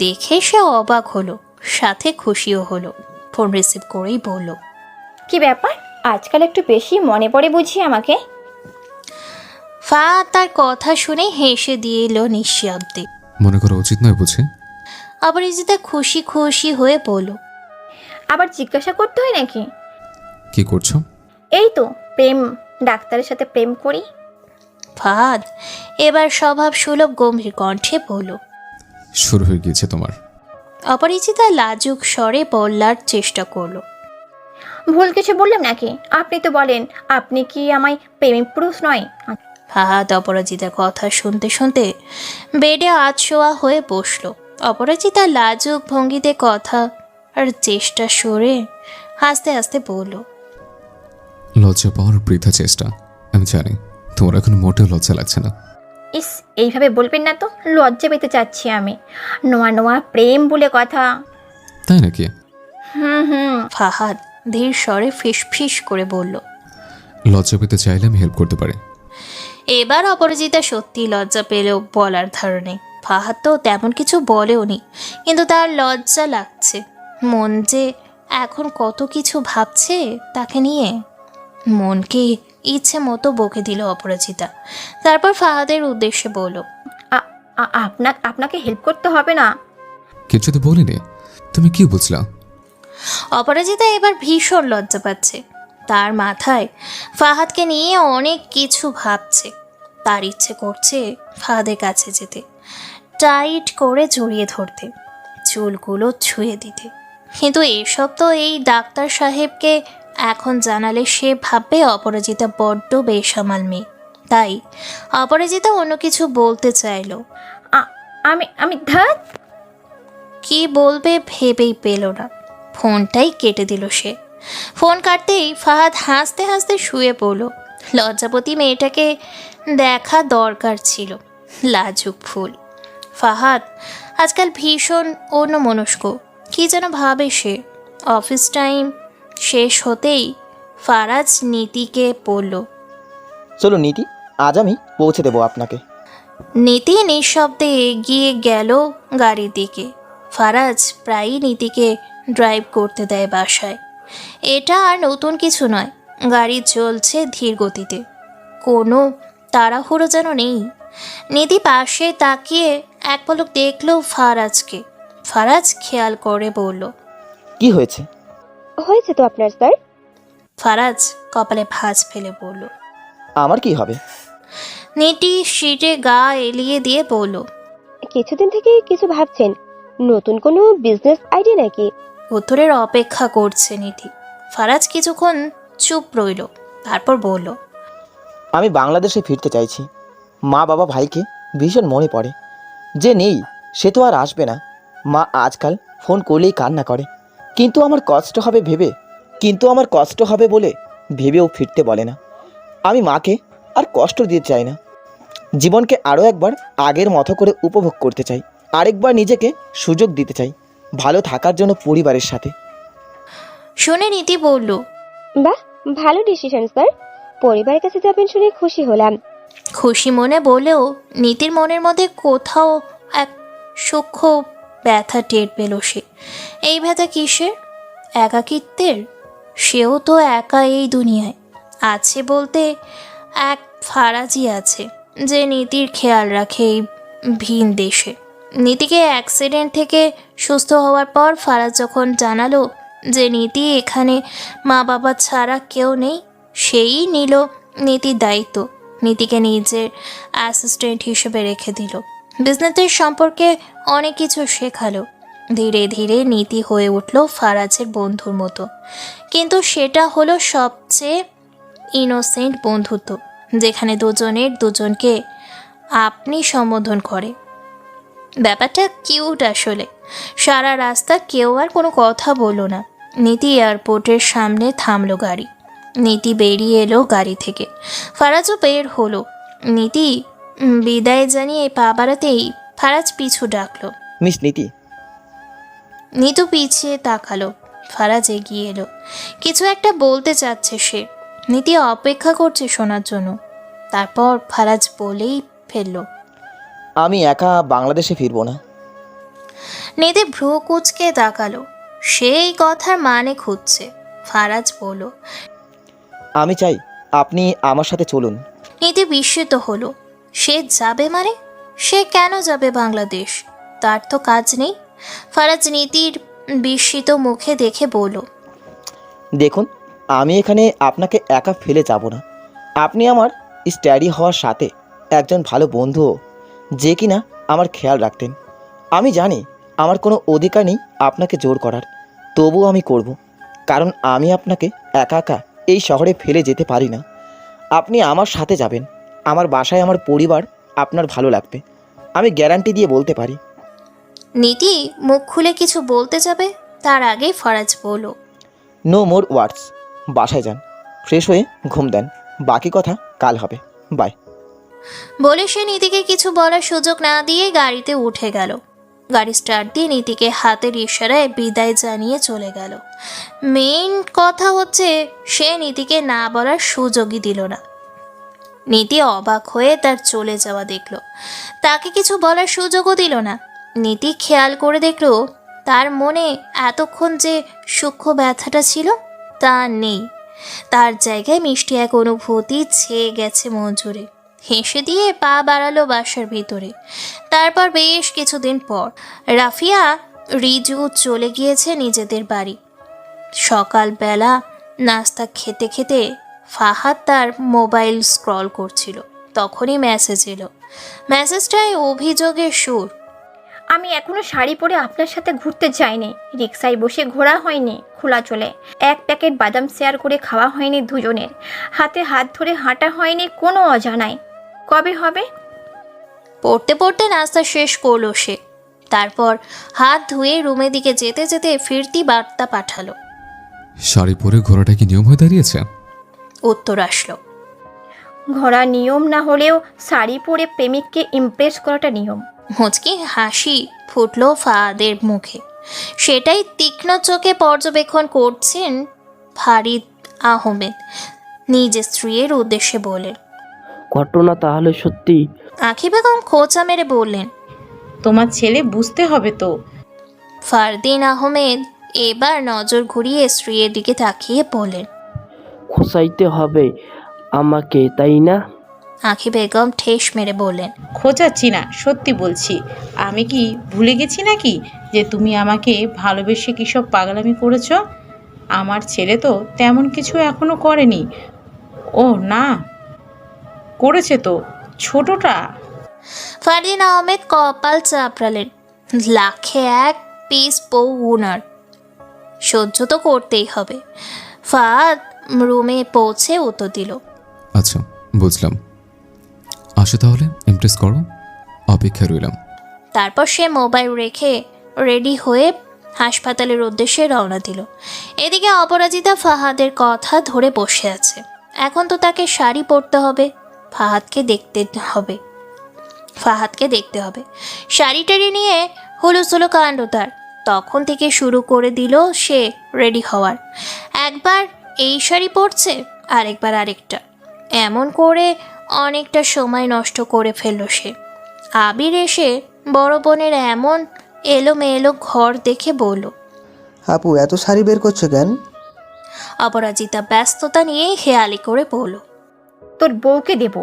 দেখে সে অবাক হলো, সাথে খুশিও হলো। ফোন রিসিভ করেই বলল,
কি ব্যাপার, আজকাল একটু বেশি মনে পড়ে বুঝি আমাকে?
ফাহাদ তার কথা শুনে হেসে দিয়ে এলো নিঃশব্দে।
মনে করা উচিত নয় বুঝি?
অপরাজিতা খুশি খুশি হয়ে বলল,
আবার জিজ্ঞাসা করতে হয় নাকি?
কি করছো?
এই তো প্রেম, ডাক্তারের সাথে প্রেম করি।
ফাহাদ এবার স্বভাব সুলভ গম্ভীর কণ্ঠে বলল।
শুরু হয়ে গিয়েছে তোমার?
অপরিচিতা লাজুক স্বরে বলার চেষ্টা করলো।
ভুল কিছু বললাম নাকি? আপনি তো বলেন আপনি কি আমায় প্রেমিক পুরুষ নয়?
ফাহাদ অপরাজিতার কথা শুনতে শুনতে বেডে আধশোয়া হয়ে বসলো। অপরাজিতা লাজুক ভঙ্গিতে কথা আর চেষ্টা সরে হাসতে হাসতে বলল,
লজ্জা পাওয়ার বৃথা চেষ্টা। আমি জানি তোমার এখন মোটেও লজ্জা লাগছে না।
ইস, এইভাবে বলবেন না তো, লজ্জা পেতে চাচ্ছি আমি। নোয়া নোয়া প্রেম বলে কথা।
তাই নাকি?
হুম।
ফাহাদ ধীর স্বরে ফিস ফিস করে বলল।
লজ্জা পেতে চাইলে আমি হেল্প করতে পারি।
এবার অপরাজিতা সত্যি লজ্জা পেলেও বলার ধারণে। ফাহাদ তো তেমন কিছু বলেওনি, কিন্তু তার লজ্জা লাগছে। মন যে এখন কত কিছু ভাবছে তাকে নিয়ে। মনকে ইচ্ছে মতো বকে দিল অপরাজিতা। তারপর ফাহাদের উদ্দেশ্যে বলল,
আপনাকে হেল্প করতে হবে না।
কিছু তো বলিনি, তুমি কি বুঝলা?
অপরাজিতা এবার ভীষণ লজ্জা পাচ্ছে। তার মাথায় ফাহাদকে নিয়ে অনেক কিছু ভাবছে। তার ইচ্ছে করছে ফাহাদের কাছে যেতে, টাইট করে জড়িয়ে ধরতে, চুলগুলো ছুঁয়ে দিতে। কিন্তু এসব তো এই ডাক্তার সাহেবকে এখন জানালে সে ভাববে অপরাজিতা বড্ড বেসামাল মেয়ে। তাই অপরাজিতা অন্য কিছু বলতে চাইল।
আমি ধ্যাত
কি বলবে ভেবেই পেল না, ফোনটাই কেটে দিল সে। ফোন কাটতেই ফাহাদ হাসতে হাসতে শুয়ে পড়ল। লজ্জাপতি মেয়েটাকে দেখা দরকার ছিল। লাজুক ফুল। ফাহাদ আজকাল ভীষণ অন্যমনস্ক, কি যেন ভাবে সে। অফিস টাইম শেষ হতেই ফারাজ নীতিকে বলল,
চলো নীতি, আজ আমি পৌঁছে দেবো আপনাকে।
নীতি নিঃশব্দে এগিয়ে গেল গাড়ির দিকে। ফারাজ প্রায়ই নীতিকে ড্রাইভ করতে দেয় বাসায়। এটা আর নতুন কিছু নয়। গাড়ি চলছে ধীর গতিতে, কোনো তাড়াহুড়ো যেন নেই। নীতি পাশে তাকিয়ে এক পলক দেখল ফারাজকে। ফারাজ খেয়াল করে বলল,
কি হয়েছে? হয়েছে তো আপনার স্যার।
ফারাজ কপালে ভাঁজ ফেলে বলল।
আমার কি হবে?
নীতি সিটে গা এলিয়ে দিয়ে বলল,
কিছুদিন থেকে কিছু ভাবছেন? নতুন কোনো বিজনেস আইডিয়া নাকি?
উত্তরের অপেক্ষা করছে নীতি। ফারাজ কিছুক্ষণ চুপ রইল, তারপর বলল,
আমি বাংলাদেশে ফিরতে চাইছি। মা বাবা ভাইকে ভীষণ মনে পড়ে। যে নেই সে তো আর আসবে না। মা আজকাল ফোন করলেই কান্না করে। কিন্তু আমার কষ্ট হবে বলে ভেবেও ফিরতে বলে না। আমি মাকে আর কষ্ট দিতে চাই না। জীবনকে আরও একবার আগের মতো করে উপভোগ করতে চাই। আরেকবার নিজেকে সুযোগ দিতে চাই ভালো থাকার জন্য পরিবারের সাথে।
শুনে নীতি বলল,
বাহ, ভালো ডিসিশন স্যার। পরিবারের কাছে যাবেন শুনে খুশি হলাম।
খুশি মনে বলেও নীতির মনের মধ্যে কোথাও এক সূক্ষ্ম ব্যথা টের পেল সে। এই ব্যথা কিসের? একাকিত্বের। সেও তো একা এই দুনিয়ায়। আছে বলতে এক ফারাজই আছে, যে নীতির খেয়াল রাখে এই ভিন দেশে। নীতিকে অ্যাক্সিডেন্ট থেকে সুস্থ হওয়ার পর ফারাজ যখন জানালো যে নীতি এখানে মা বাবা ছাড়া কেউ নেই, সেই নিল নীতির দায়িত্ব। নীতিকে নিজের অ্যাসিস্ট্যান্ট হিসেবে রেখে দিল। বিজনেসের সম্পর্কে অনেক কিছু শেখালো। ধীরে ধীরে নীতি হয়ে উঠল ফারাজের বন্ধুর মতো। কিন্তু সেটা হলো সবচেয়ে ইনোসেন্ট বন্ধুত্ব, যেখানে দুজনের দুজনকে আপনি সম্বোধন করে। ব্যাপারটা কিউট আসলে। সারা রাস্তা কেউ আর কোনো কথা বলল না। নীতি এয়ারপোর্টের সামনে থামলো গাড়ি। নীতি বেরিয়ে এলো গাড়ি থেকে। ফারাজও বের হলো। নীতি বিদায় জানিয়ে পা বাড়াতেই ফারাজ পিছু ডাকলো,
মিস নীতি।
নীতু পিছিয়ে তাকালো। ফারাজ এগিয়ে এলো। কিছু একটা বলতে চাচ্ছে সে। নীতি অপেক্ষা করছে শোনার জন্য। তারপর ফারাজ বলেই ফেললো,
আমি একা বাংলাদেশে ফিরবো না।
নীতি ভ্রু কুচকে তাকালো। সেই কথার মানে খুঁজছে। ফারাজ বলল,
আমি চাই আপনি আমার সাথে চলুন।
নীতি বিস্মিত হলো। সে যাবে মানে? সে কেন যাবে বাংলাদেশ? তার তো কাজ নেই। ফারাজ নীতির বিস্মিত মুখে দেখে বলল,
দেখুন, আমি এখানে আপনাকে একা ফেলে যাব না। আপনি আমার স্টাডি হওয়ার সাথে একজন ভালো বন্ধুও, যে কিনা আমার খেয়াল রাখতেন। আমি জানি আমার কোনো অধিকার নেই আপনাকে জোর করার, তবুও আমি করব, কারণ আমি আপনাকে একা একা এই শহরে ফেলে যেতে পারি না। আপনি আমার সাথে যাবেন। আমার বাসায় আমার পরিবার আপনার ভালো লাগবে, আমি গ্যারান্টি দিয়ে বলতে পারি।
নীতি মুখ খুলে কিছু বলতে যাবে, তার আগেই ফারাজ বলল,
নো মোর ওয়ার্ডস। বাসায় যান, ফ্রেশ হয়ে ঘুম দেন, বাকি কথা কাল হবে। বাই।
বলে সে নীতিকে কিছু বলার সুযোগ না দিয়ে গাড়িতে উঠে গেল। গাড়ি স্টার্ট দিয়ে নীতিকে হাতের ইশারায় বিদায় জানিয়ে চলে গেল। মেইন কথা হচ্ছে সে নীতিকে না বলার সুযোগই দিল না। নীতি অবাক হয়ে তার চলে যাওয়া দেখল। তাকে কিছু বলার সুযোগও দিল না। নীতি খেয়াল করে দেখল তার মনে এতক্ষণ যে সূক্ষ্ম ব্যথাটা ছিল তা নেই। তার জায়গায় মিষ্টি এক অনুভূতি ছেয়ে গেছে মন জুড়ে। হেসে দিয়ে পা বাড়ালো বাসার ভিতরে। তারপর বেশ কিছুদিন পর রাফিয়া রিজু চলে গিয়েছে নিজেদের বাড়ি। সকালবেলা নাস্তা খেতে খেতে ফাহাদ তার মোবাইল স্ক্রল করছিল। তখনই মেসেজ এলো। মেসেজটায় অভিযোগের সুর।
আমি এখনো শাড়ি পরে আপনার সাথে ঘুরতে যাইনি, রিক্সায় বসে ঘোরা হয়নি খোলা চলে, এক প্যাকেট বাদাম শেয়ার করে খাওয়া হয়নি দুজনের, হাতে হাত ধরে হাঁটা হয়নি কোনো অজানায়। কবে হবে?
পড়তে পড়তে নাস্তা শেষ করলো সে। তারপর হাত ধুয়ে রুমের দিকে যেতে যেতে ফিরতি বার্তা পাঠালো।
শাড়ি পরে ঘোরাটা কি নিয়ম হয়ে দাঁড়িয়েছে?
উত্তর আসলো,
ঘোরা নিয়ম না হলেও শাড়ি পরে প্রেমিককে ইমপ্রেস করাটা নিয়ম।
মুচকি হাসি ফুটলো ফাহাদের মুখে। সেটাই তীক্ষ্ণ চোখে পর্যবেক্ষণ করছেন ফারিদ আহমেদ। নিজ স্ত্রীর উদ্দেশ্যে বলেন,
ঘটনা তাহলে সত্যি?
আঁখি বেগম খোঁচা মেরে বললেন।
তোমার ছেলে বুঝতে হবে তো।
ফারদিন আহমেদ এবার নজর ঘুরিয়ে স্ত্রীর দিকে তাকিয়ে বললেন।
খোঁচাইতে হবে আমাকে, তাই না?
আঁখি বেগম ঠেস মেরে বললেন।
খোঁচাচ্ছি না, সত্যি বলছি। আমি কি ভুলে গেছি নাকি যে তুমি আমাকে ভালোবেসে কী সব পাগলামি করেছ? আমার ছেলে তো তেমন কিছু এখনো করেনি। ও না, করেছে তো, ছোটটা।
ফারদিন আহমেদ কপাল চাপড়ালেন। লাখে এক পিস বউ উনার, সহ্য তো করতেই হবে। ফাহাদ রুমে পৌঁছে উত্তর দিল।
আচ্ছা, বুঝলাম। আসো তাহলে, ইমপ্রেস করো। অপেক্ষা রইলাম।
তারপর সে মোবাইল রেখে রেডি হয়ে হাসপাতালের উদ্দেশ্যে রওনা দিল। এদিকে অপরাজিতা ফাহাদের কথা ধরে বসে আছে। এখন তো তাকে শাড়ি পরতে হবে, ফাহাদকে দেখতে হবে। শাড়ি টাড়ি নিয়ে হুলুস্থুলো কাণ্ড তার। তখন থেকে শুরু করে দিল সে রেডি হওয়ার। একবার এই শাড়ি পরছে, আরেকবার আরেকটা। এমন করে অনেকটা সময় নষ্ট করে ফেলল সে। আবির এসে বড় বোনের এমন এলোমেলো ঘর দেখে বলল।
আপু, এত শাড়ি বের করছো কেন?
অপরাজিতা ব্যস্ততা নিয়ে হেয়ালি করে বলল।
তোর বউকে দেব।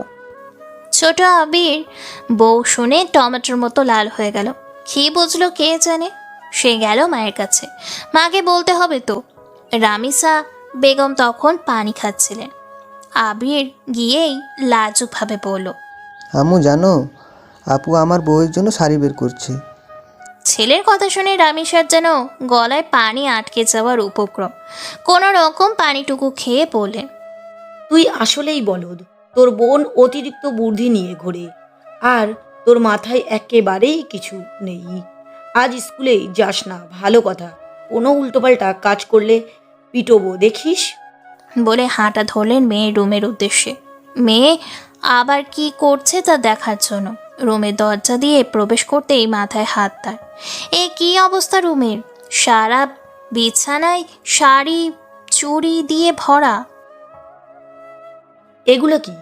ছোট আবির বউ শুনে টমেটোর মতো লাল হয়ে গেল। কি বুঝলো কে জানে। সে গেল মায়ের কাছে। মাকে বলতে হবে তো। রামিসা বেগম তখন পানি খাচ্ছিলেন। আবির গিয়েই লাজুকভাবে বলল।
আম্মু জানো, আপু আমার বউয়ের জন্য শাড়ি বের করছে।
ছেলের কথা শুনে রামিসার যেন গলায় পানি আটকে যাওয়ার উপক্রম। কোনো রকম পানিটুকু খেয়ে বলে।
তুই আসলেই বলদ। তোর বোন অতিরিক্ত বুদ্ধি নিয়ে ঘোরে, আর তোর মাথায় একেবারেই কিছু নেই। আজ স্কুলে যাস না, ভালো কথা। কোনো উল্টোপাল্টা কাজ করলে পিটবো, দেখিস।
বলে হাঁটা ধরলেন মেয়ের রুমের উদ্দেশ্যে। মেয়ে আবার কি করছে তা দেখার জন্য রুমের দরজা দিয়ে প্রবেশ করতেই মাথায় হাত তার। এ কি অবস্থা রুমের! সারা বিছানায় শাড়ি চুড়ি দিয়ে ভরা।
এগুলো কি?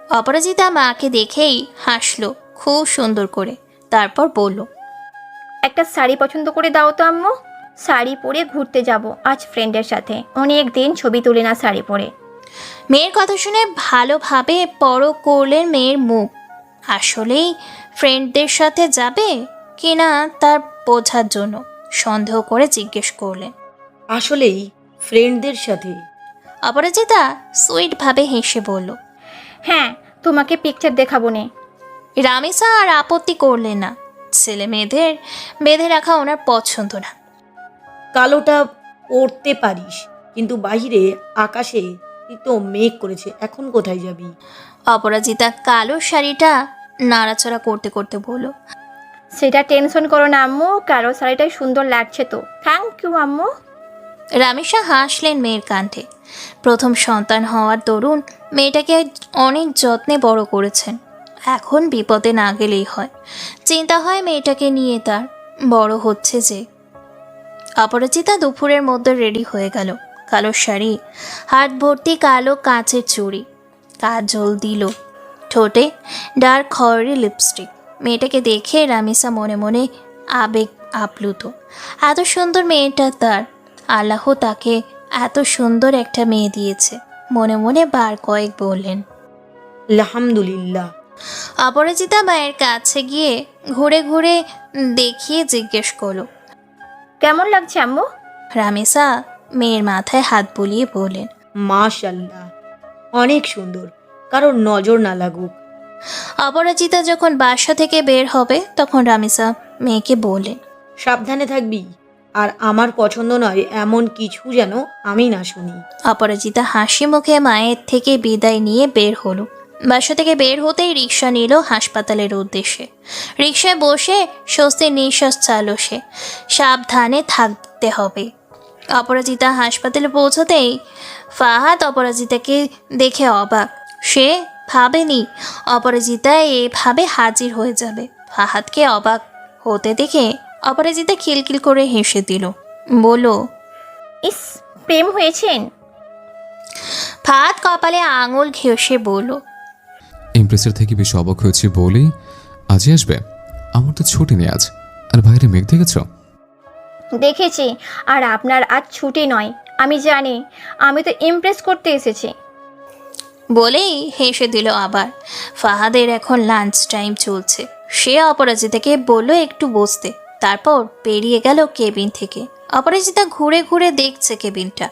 অপরাজিতা মাকে দেখেই হাসলো খুব সুন্দর করে। তারপর বলল।
একটা শাড়ি পছন্দ করে দাও তো আম্মু। শাড়ি পরে ঘুরতে যাব আজ ফ্রেন্ডের সাথে। অনেক দিন ছবি তুলে না শাড়ি পরে।
মেয়ের কথা শুনে ভালোভাবে পরখ করলেন মেয়ের মুখ। আসলেই ফ্রেন্ডদের সাথে যাবে কিনা তার বোঝার জন্য সন্দেহ করে জিজ্ঞেস করলেন।
আসলেই ফ্রেন্ডদের সাথে?
অপরাজিতা সুইটভাবে হেসে বলল।
হ্যাঁ, তোমাকে পিকচার দেখাবো নে।
রামিসা আর আপত্তি করলেন না। ছেলে মেয়েদের বেঁধে রাখা ওনার পছন্দ না।
কালোটা পরতে পারিস, কিন্তু বাহিরে আকাশে তো মেঘ করেছে, এখন কোথায় যাবি?
অপরাজিতা কালো শাড়িটা নাড়াচাড়া করতে করতে বলল।
সেটা টেনশন করো না আম্মু, কারো শাড়িটাই সুন্দর লাগছে তো। থ্যাংক ইউ আম্মু।
রামিসা হাসলেন মেয়ের কাণ্ডে। প্রথম সন্তান হওয়ার দরুন মেয়েটাকে অনেক যত্নে বড় করেছেন। এখন বিপদে না গেলেই হয়। চিন্তা হয় মেয়েটাকে নিয়ে তার। বড় হচ্ছে যে। অপরাজিতা দুপুরের মধ্যে রেডি হয়ে গেল। কালো শাড়ি, হাত ভর্তি কালো কাঁচের চুড়ি, কাজল দিল, ঠোঁটে ডার্ক খয়েরি লিপস্টিক। মেয়েটাকে দেখে রামিসা মনে মনে আবেগ আপ্লুত। এত সুন্দর মেয়েটা তার। আল্লাহ তাকে এত সুন্দর একটা মেয়ে দিয়েছে। মনে মনে বার কয়েক বললেন
আলহামদুলিল্লাহ।
অপরাজিতা মায়ের কাছে গিয়ে ঘুরে ঘুরে দেখিয়ে জিজ্ঞেস করলো।
কেমন লাগছে আম্মু?
রামিসা মেয়ের মাথায় হাত বুলিয়ে বললেন।
মাশাল্লাহ, অনেক সুন্দর, কারোর নজর না লাগুক।
অপরাজিতা যখন বাসা থেকে বের হবে তখন রামিসা মেয়েকে বললেন।
সাবধানে থাকবি, আর আমার পছন্দ নয় এমন কিছু যেন আমি না শুনি।
অপরাজিতা হাসি মুখে মায়ের থেকে বিদায় নিয়ে বের হলো। বাসা থেকে বের হতেই রিক্সা নিল হাসপাতালের উদ্দেশ্যে। রিক্সায় বসে স্বস্তির নিঃশ্বাস চালো সে। সাবধানে থাকতে হবে। অপরাজিতা হাসপাতালে পৌঁছতেই ফাহাদ অপরাজিতাকে দেখে অবাক। সে ভাবেনি অপরাজিতা এভাবে হাজির হয়ে যাবে। ফাহাদকে অবাক হতে দেখে অপরাজিতা খিলখিল করে হেসে দিল। বলল,
ইস, প্রেম হয়েছেন?
ফাহাদ কপালে আঙুল ঘষে বলল,
ইমপ্রেসের থেকে বেশি অবাক হয়েছি বলেই আজই আসবে। আমার তো ছুটি নেই আজ। আর বাইরে মেঘ দেখেছ?
দেখেছি, আর আপনার আজ ছুটি নয় আমি জানি, আমি তো ইমপ্রেস করতে এসেছি।
বলেই হেসে দিল আবার। ফাহাদের এখন লাঞ্চ টাইম চলছে। সে অপরাজিতাকে বলল একটু বসতে, তারপর পেরিয়ে গেল কেবিন থেকে। অপরাজিতা ঘুরে ঘুরে দেখছে কেবিনটা।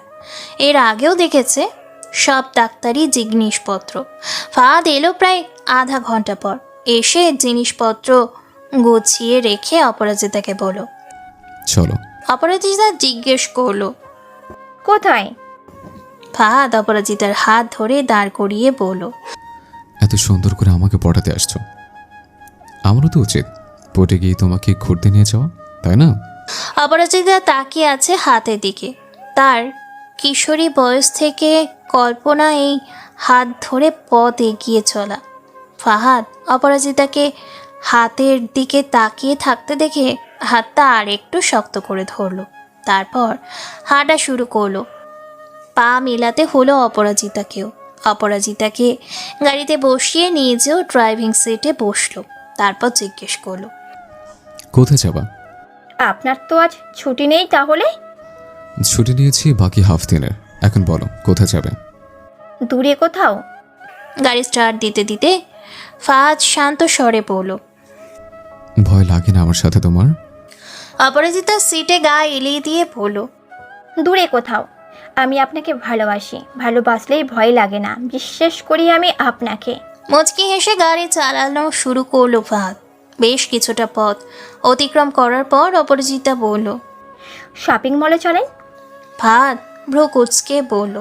এর আগেও দেখেছে সব ডাক্তারি জিনিসপত্র। ফাহাদ এলো প্রায় আধা ঘন্টা পর। এসে জিনিসপত্র গুছিয়ে রেখে অপরাজিতাকে বলল,
চলো।
অপরাজিতা জিজ্ঞেস করলো,
কোথায়?
ফাহাদ অপরাজিতার হাত ধরে দাঁড় করিয়ে বলল,
এত সুন্দর করে আমাকে পটাতে আসছো, আমারও তো উচিত পটে গিয়ে তোমাকে ঘুরতে নিয়ে যাওয়া, তাই না?
অপরাজিতা তাকিয়ে আছে হাতের দিকে। তার কিশোরী বয়স থেকে কল্পনা এই হাত ধরে পথ এগিয়ে চলা। ফাহাদ অপরাজিতাকে হাতের দিকে তাকিয়ে থাকতে দেখে হাতটা আর একটু শক্ত করে ধরল। তারপর হাঁটা শুরু করলো। পা মেলাতে হলো অপরাজিতাকেও। অপরাজিতাকে গাড়িতে বসিয়ে নিজেও ড্রাইভিং সিটে বসলো। তারপর জিজ্ঞেস করলো,
কোথায় যাবা?
আপনার তো আজ ছুটি নেই, তাহলে?
ছুটি নিয়েছি বাকি হাফ দিনের। এখন বলো কোথায় যাবে?
দূরে কোথাও।
গাড়ি স্টার্ট দিতে দিতে ফাহাদ শান্ত স্বরে বলল,
ভয় লাগে না আমার সাথে তোমার?
অপরাজিতা সিটে গা এলিয়ে দিয়ে বলল,
দূরে কোথাও। আমি আপনাকে ভালোবাসি, ভালোবাসলেই ভয় লাগে না, বিশ্বাস করি আমি আপনাকে।
মুচকি হেসে গাড়ি চালানো শুরু করলো ফাহাদ। বেশ কিছুটা পথ অতিক্রম করার পর অপরাজিতা বলল,
শপিং মলে চলেন।
ফাহাদ ভ্রু কুচকে বলল,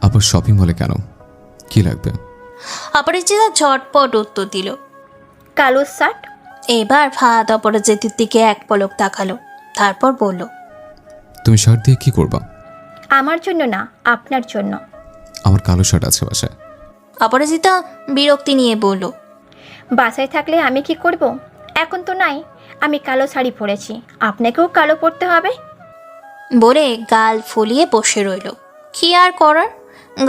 আবার শপিং মলে কেন? কি লাগবে?
অপরাজিতা ঝটপট উত্তর দিল,
কালো শার্ট।
এবার ফাহাদ অপরাজিতার দিকে এক পলক তাকালো, তারপর বলল,
তুমি শার্ট দিয়ে কি করবা?
আমার জন্য না, আপনার জন্য।
আমার কালো শার্ট আছে বাসায়।
অপরাজিতা বিরক্তি নিয়ে বলল,
বাসায় থাকলে আমি কি করব? এখন তো নাই, আমি কালো শাড়ি পরেছি, আপনাকেও কালো পরতে হবে।
বলে গাল ফুলিয়ে বসে রইল। কি আর করার,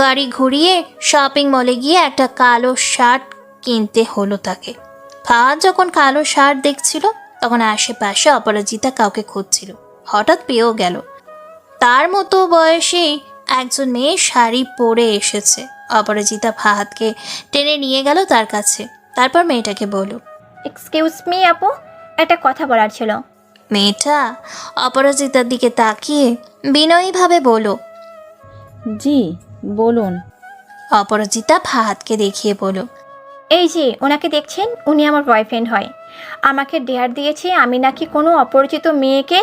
গাড়ি ঘুরিয়ে শপিং মলে গিয়ে একটা কালো শার্ট কিনতে হলো তাকে। ফাহাদ যখন কালো শার্ট দেখছিল তখন আশেপাশে অপরাজিতা কাউকে খুঁজছিল। হঠাৎ পেয়েও গেল। তার মতো বয়সী একজন মেয়ে শাড়ি পরে এসেছে। অপরাজিতা ফাহাদকে টেনে নিয়ে গেল তার কাছে। তারপর মেয়েটাকে বলল,
এক্সকিউজ মি আপু, একটা কথা বলার ছিল।
মেয়েটা অপরাজিতার দিকে তাকিয়ে বিনয়ীভাবে বলল,
জি বলুন।
অপরাজিতা ফাহাদকে দেখিয়ে বলল,
এই যে ওনাকে দেখছেন, উনি আমার বয়ফ্রেন্ড হয়। আমাকে ডেয়ার দিয়েছে আমি নাকি কোনো অপরিচিত মেয়েকে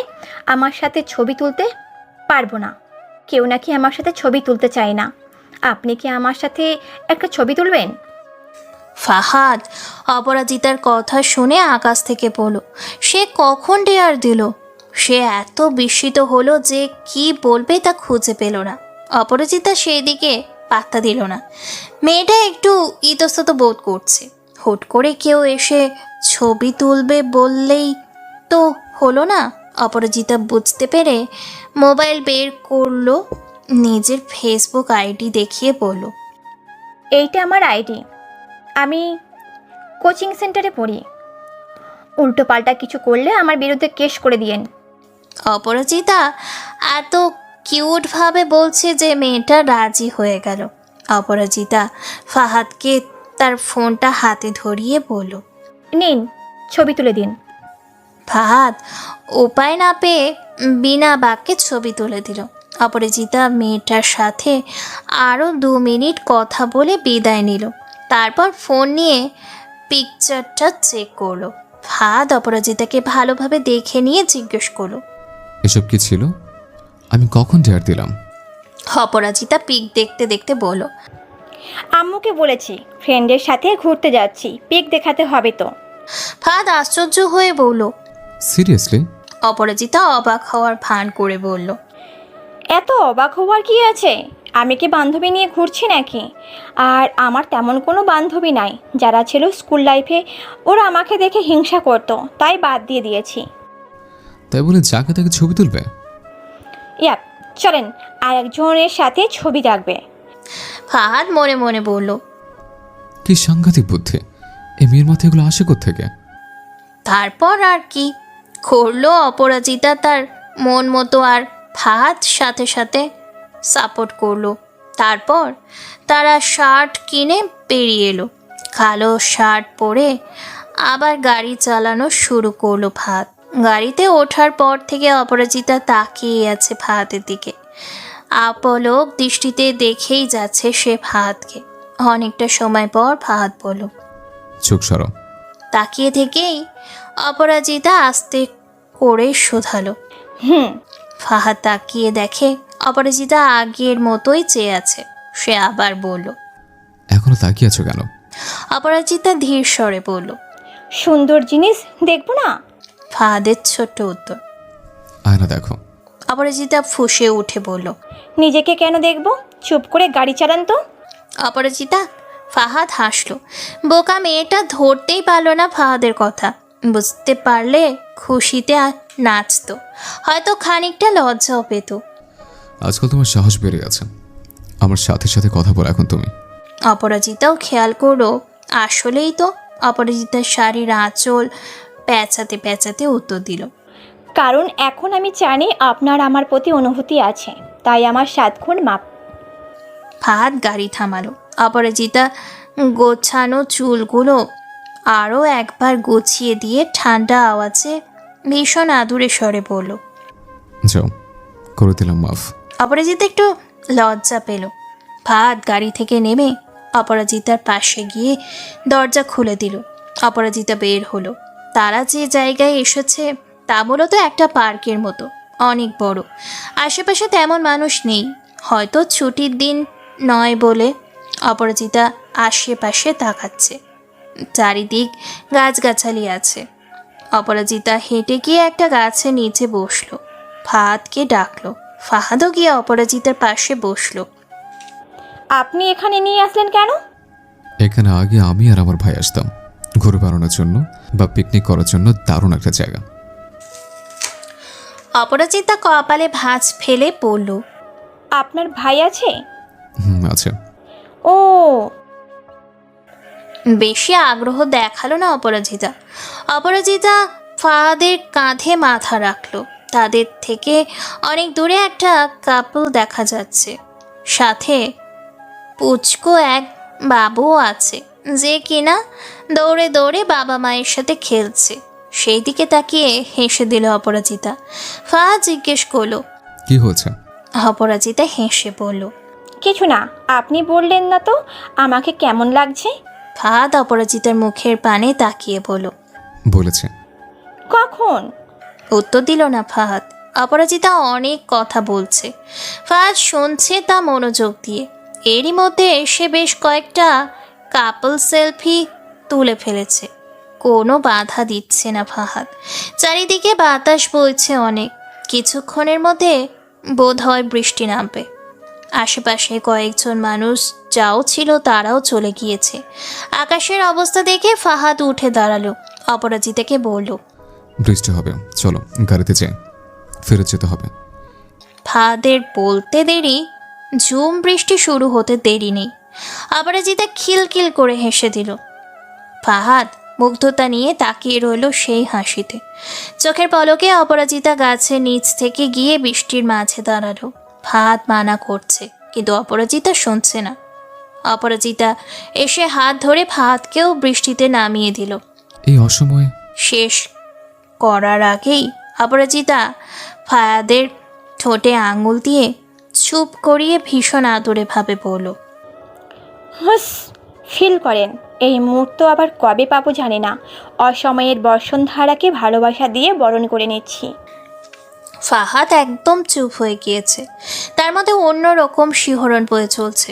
আমার সাথে ছবি তুলতে পারবো না। কেউ নাকি আমার সাথে ছবি তুলতে চায় না। আপনি কি আমার সাথে একটা ছবি তুলবেন?
ফাহাদ অপরাজিতার কথা শুনে আকাশ থেকে পড়ল। সে কখন ডেয়ার দিল? সে এত বিস্মিত হলো যে কি বলবে তা খুঁজে পেল না। অপরাজিতা সেদিকে পাত্তা দিল না। মেয়েটা একটু ইতস্তত বোধ করছে। হুট করে কেউ এসে ছবি তুলবে বললেই তো হলো না। অপরাজিতা বুঝতে পেরে মোবাইল বের করলো, নিজের ফেসবুক আইডি দেখিয়ে বলল,
এইটা আমার আইডি। আমি কোচিং সেন্টারে পড়ি। উল্টো পাল্টা কিছু করলে আমার বিরুদ্ধে কেস করে দিয়েন।
অপরাজিতা এত কিউটভাবে বলছে যে মেয়েটা রাজি হয়ে গেল। অপরাজিতা ফাহাদকে তার ফোনটা হাতে ধরিয়ে বলল,
নিন, ছবি তুলে দিন।
ফাহাদ উপায় না পেয়ে বিনা বাক্যে ছবি তুলে দিল। অপরাজিতা মেয়েটার সাথে আরও 2 মিনিট কথা বলে বিদায় নিল। তারপর ফোন নিয়ে পিকচারটা চেক করলো। ফাহাদ অপরাজিতাকে ভালোভাবে দেখে নিয়ে জিজ্ঞেস করলো,
এসব কি ছিল? আমি কখন ডেয়ার দিলাম?
অপরাজিতা পিক দেখতে দেখতে বলল,
আম্মুকে বলেছি ফ্রেন্ডের সাথে ঘুরতে যাচ্ছি, পিক দেখাতে হবে তো।
ফাহাদ আশ্চর্য হয়ে বলল,
সিরিয়াসলি?
অপরাজিতা অবাক হওয়ার ভান করে বলল,
এত অবাক হওয়ার কি আছে? আমি কি বান্ধবী নিয়ে ঘুরছি নাকি? আর আমার তেমন কোনো বান্ধবী নাই। যারা ছিল স্কুল লাইফে ওরা আমাকে দেখে হিংসা করতো, তাই বাদ দিয়ে দিয়েছি।
তাই বলে যাকে তাকে ছবি তুলবে?
ইয়াপ, চলেন আর একজনের সাথে ছবি রাখবে।
ফাহাদ মনে মনে বলল,
কি সাংঘাতিক বুদ্ধি! এই মেয়ের মাথায় এগুলো আসে কোত্থেকে?
তারপর আর কি করলো অপরাজিতা তার মন মতো, আর ফাহাদ সাথে সাথে সাপোর্ট করলো। তারপর তারা শার্ট কিনে বেরিয়ে এলো। কালো শার্ট পরে আবার গাড়ি চালানো শুরু করলো ফাহাদ। গাড়িতে ওঠার পর থেকে অপরাজিতা তাকিয়ে আছে ফাহাদের দিকে। আপলক দৃষ্টিতে দেখেই যাচ্ছে সে ফাহাদকে। অনেকটা সময় পর ফাহাদ বলল,
চোখ সরো।
তাকিয়ে থেকেই অপরাজিতা আস্তে করে শোধালো, ফাহাদ তাকিয়ে দেখে অপরাজিতা আগের মতোই চেয়ে আছে। সে আবার বলল,
এখনো তাকিয়ে আছো কেন?
অপরাজিতা ধীর স্বরে বলল,
সুন্দর জিনিস দেখবো না?
ফাহাদের ছোট্ট উত্তর।
আয়না দেখো।
অপরাজিতা ফুঁসে উঠে বলল,
নিজেকে কেন দেখবো? চুপ করে গাড়ি চালান তো।
অপরাজিতা। ফাহাদ হাসলো। বোকা মেয়েটা ধরতেই পারল না ফাহাদের কথা। বুঝতে পারলে খুশিতে নাচতো, হয়তো খানিকটা লজ্জাও পেত।
আজকাল তোমার সাহস বেড়ে গেছে। আমার সাথে সাথে কথা বলো এখন তুমি।
অপরাজিতাও খেয়াল করলো আসলেই তো। অপরাজিতার শাড়ির আঁচল পেঁচাতে পেঁচাতে উত্তর দিল,
কারণ এখন আমি জানি আপনার আমার প্রতি অনুভূতি আছে, তাই আমার 7 গুণ মাপ।
ফাহাদ গাড়ি থামালো। অপরাজিতা গোছানো চুলগুলো আরও একবার গুছিয়ে দিয়ে ঠান্ডা আওয়াজে ভীষণ আদুরে স্বরে বলল,
যাও, করে দিলাম মাফ।
অপরাজিতা একটু লজ্জা পেল। ফাহাদ গাড়ি থেকে নেমে অপরাজিতার পাশে গিয়ে দরজা খুলে দিল। অপরাজিতা বের হলো। তারা যে জায়গায় এসেছে তা মূলত একটা পার্কের মতো, অনেক বড়। আশেপাশে তেমন মানুষ নেই, হয়তো ছুটির দিন নয় বলে। অপরাজিতা আশেপাশে তাকাচ্ছে। চারিদিক গাছগাছালি আছে। অপরাজিতা হেঁটে গিয়ে একটা গাছের নিচে বসলো। ফাহাদকে ডাকলো। ফাহাদও গিয়ে অপরাজিতার পাশে বসলো।
আপনি এখানে নিয়ে আসলেন কেন?
এখানে আগে আমি আর আমার ভাই আসতাম ঘুরে বেড়ানোর জন্য বা পিকনিক করার জন্য। দারুণ একটা জায়গা।
অপরাজিতা কপালে ভাঁজ ফেলে পড়ল,
আপনার ভাই আছে?
আছে।
ও,
বেশি আগ্রহ দেখালো না অপরাজিতা। অপরাজিতা ফাহাদের কাঁধে মাথা রাখলো। তাদের থেকে অনেক দূরে একটা কাপল দেখা যাচ্ছে, সাথে পুচকো এক বাবুও আছে, যে কিনা দৌড়ে দৌড়ে বাবা মায়ের সাথে খেলছে। সেই দিকে তাকিয়ে হেসে দিল অপরাজিতা। ফাহাদ জিজ্ঞেস করলো,
কি হয়েছে?
অপরাজিতা হেসে বলল,
কিছু না। আপনি বললেন না তো আমাকে কেমন লাগছে?
ফাহাদ অপরাজিতার মুখের পানে তাকিয়ে বলল,
বলেছে।
কখন?
উত্তর দিল না ফাহাদ। অপরাজিতা অনেক কথা বলছে, ফাহাদ শুনছে তা মনোযোগ দিয়ে। এরই মধ্যে এসে বেশ কয়েকটা কাপল সেলফি তুলে ফেলেছে। কোনো বাধা দিচ্ছে না ফাহাদ। চারিদিকে বাতাস বইছে অনেক। কিছুক্ষণের মধ্যে বোধ হয় বৃষ্টি নামবে। আশেপাশে কয়েকজন মানুষ যাও ছিল তারাও চলে গিয়েছে। আকাশের অবস্থা দেখে ফাহাদ উঠে দাঁড়ালো। অপরাজিতাকে বলল,
বৃষ্টি হবে, চলো গাড়িতে যাই, ফেরত যেতে হবে।
ফাহাদের বলতে দেরি, ঝুম বৃষ্টি শুরু হতে দেরি নেই। অপরাজিতা খিলখিল করে হেসে দিল। ফাহাদ মুগ্ধতা নিয়ে তাকিয়ে রইল সেই হাসিতে। চোখের পলকে অপরাজিতা গাছের নিচ থেকে গিয়ে বৃষ্টির মাঝে দাঁড়ালো। ফাহাদ মানা করছে, কিন্তু অপরাজিতা শুনছে না। অপরাজিতা এসে হাত ধরে ফাহাদকেও বৃষ্টিতে নামিয়ে দিল।
এই অসময়ে
শেষ করার আগেই অপরাজিতা ফাহাদের ঠোঁটে আঙুল দিয়ে চুপ করিয়ে ভীষণ আদরে ভাবে বলল,
হুস, ফিল করেন এই মুহূর্ত আবার কবে পাবো জানি না। অসময়ের বর্ষণধারাকে ভালোবাসা দিয়ে বরণ করে নিচ্ছি।
ফাহাদ একদম চুপ হয়ে গিয়েছে। তার মধ্যে অন্যরকম শিহরণ বয়ে চলছে।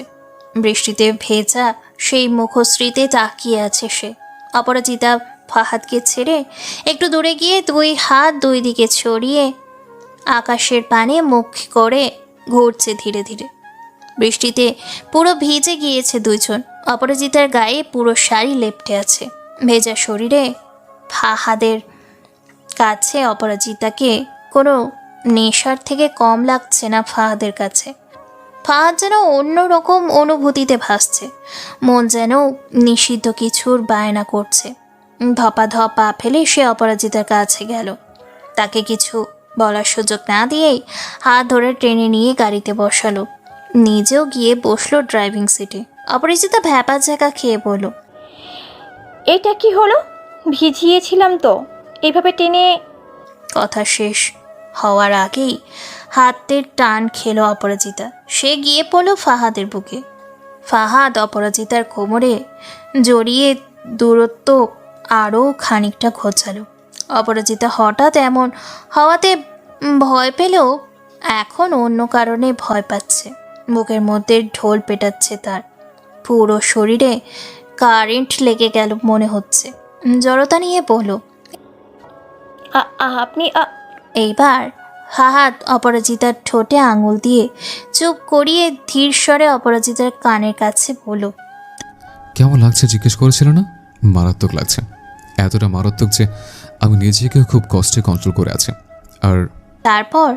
বৃষ্টিতে ভেজা সেই মুখশ্রীতে তাকিয়ে আছে সে। অপরাজিতা ফাহাদকে ছেড়ে একটু দূরে গিয়ে দুই হাত দুই দিকে ছড়িয়ে আকাশের পানে মুখ করে ঘুরছে ধীরে ধীরে। বৃষ্টিতে পুরো ভিজে গিয়েছে দুইজন। অপরাজিতার গায়ে পুরো শাড়ি লেপ্টে আছে। ভেজা শরীরে ফাহাদের কাছে অপরাজিতাকে কোনো নেশার থেকে কম লাগছে না ফাহাদের কাছে। ফাহাদ যেন অন্যরকম অনুভূতিতে ভাসছে। মন যেন নিষিদ্ধ কিছুর বায়না করছে। ধপা ধপা ফেলে সে অপরাজিতার কাছে গেল। তাকে কিছু বলার সুযোগ না দিয়েই হাত ধরে টেনে নিয়ে গাড়িতে বসালো। নিজেও গিয়ে বসলো ড্রাইভিং সিটে। অপরাজিতা ভ্যাপা ঝাঁকা খেয়ে বলল,
এটা কি হলো? ভিজিয়েছিলাম তো, এভাবে টেনে।
কথা শেষ হওয়ার আগেই হাতের টান খেলো অপরাজিতা। সে গিয়ে পড়লো ফাহাদের বুকে। ফাহাদ অপরাজিতার কোমরে জড়িয়ে দূরত্ব আরও খানিকটা ঘোচালো। অপরাজিতা হঠাৎ এমন হওয়াতে ভয় পেলেও এখন অন্য কারণে ভয় পাচ্ছে। বুকের মধ্যে ঢোল পেটাচ্ছে তার। পুরো শরীরে কারেন্ট লেগে গেল মনে হচ্ছে। জড়তা নিয়ে বলল,
আপনি
এইবার ফাহাদ অপরাজিতার ঠোঁটে আঙুল দিয়ে চুপ করিয়ে ধীর স্বরে অপরাজিতার কানের কাছে বলল,
কেমন লাগছে জিজ্ঞেস করেছিল না? মারাত্মক লাগছে, এতটা মারাত্মক যে আমি নিজেকে খুব কষ্টে কন্ট্রোল করে আছি। আর
তারপর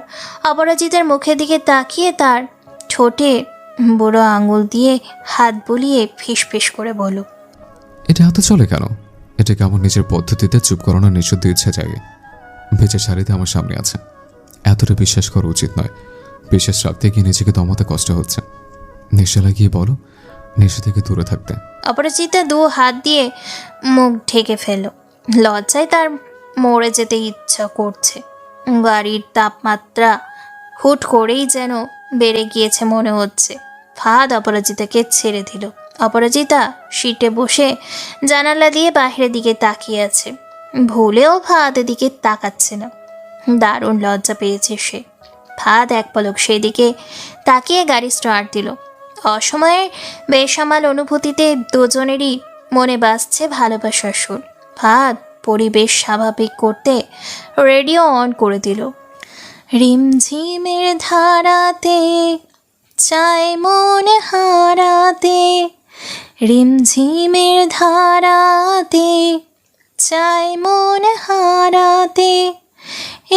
অপরাজিতার মুখের দিকে তাকিয়ে তার ঠোঁটে বুড়ো আঙুল দিয়ে হাত বুলিয়ে ফিসফিস করে বলল,
এটা হাতে চলে কেন? এটা কেমন নিজের পদ্ধতিতে চুপ করানোর নিঃশব্দ ইচ্ছা জাগে। ভেজা শাড়িতে আমার সামনে আছে, এতটা বিশ্বাস করা উচিত নয়। বিশ্বাস রাখতে গিয়ে নিজেকে দমাতে কষ্ট হচ্ছে। নেশা লাগিয়ে বলো নেশা থেকে দূরে থাকতে।
অপরাজিতা দু হাত দিয়ে মুখ ঢেকে ফেলল। লজ্জায় তার মরে যেতে ইচ্ছা করছে। গাড়ির তাপমাত্রা হুট করেই যেন বেড়ে গিয়েছে মনে হচ্ছে। ফাহাদ অপরাজিতাকে ছেড়ে দিল। অপরাজিতা সিটে বসে জানালা দিয়ে বাইরের দিকে তাকিয়ে আছে। ভুলেও ফাহাদের দিকে তাকাচ্ছে না। দারুণ লজ্জা পেয়েছে সে। ফাহাদ এক পলক সেদিকে তাকিয়ে গাড়ি স্টার্ট দিল। অসময়ে বেসামাল অনুভূতিতে দুজনেরই মনে বাজছে ভালোবাসার সুর। ফাহাদ পরিবেশ স্বাভাবিক করতে রেডিও অন করে দিল। রিমঝিমের ধারাতে চায় মন হারাতে, রিমঝিমের ধারাতে চায় মন হারাতে,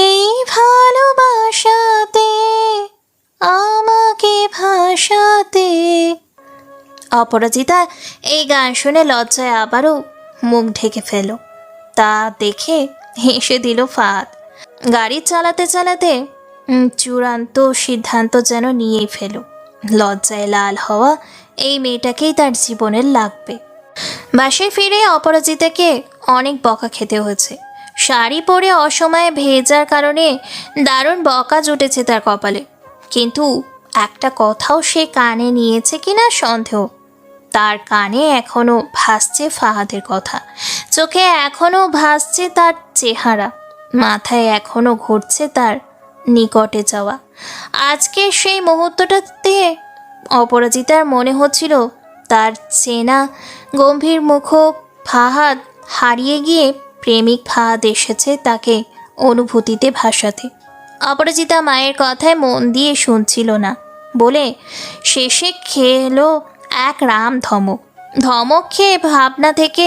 এই ভালোবাসাতে আমাকে ভাসাতে। অপরাজিতা এই গান শুনে লজ্জায় আবারও মুখ ঢেকে ফেল। তা দেখে হেসে দিল ফাহাদ। গাড়ি চালাতে চালাতে চূড়ান্ত সিদ্ধান্ত যেন নিয়েই ফেল। লজ্জায় লাল হওয়া এই মেয়েটাকেই তার জীবনের লাগবে। বাসায় ফিরে অপরাজিতাকে অনেক বকা খেতে হয়েছে। শাড়ি পরে অসময়ে ভেজার কারণে দারুণ বকা জুটেছে তার কপালে। কিন্তু একটা কথাও সে কানে নিয়েছে কিনা সন্দেহ। তার কানে এখনো ভাসছে ফাহাদের কথা, চোখে এখনো ভাসছে তার চেহারা, মাথায় এখনো ঘুরছে তার নিকটে যাওয়া। আজকে সেই মুহূর্তটাতে অপরাজিতার মনে হচ্ছিল তার চেনা গম্ভীর মুখ ফাহাদ হারিয়ে গিয়ে প্রেমিক ফাহাদ এসেছে তাকে অনুভূতিতে ভাসাতে। অপরাজিতা মায়ের কথায় মন দিয়ে শুনছিল না বলে শেষে খেলো এক রাম ধমক। ধমক খেয়ে ভাবনা থেকে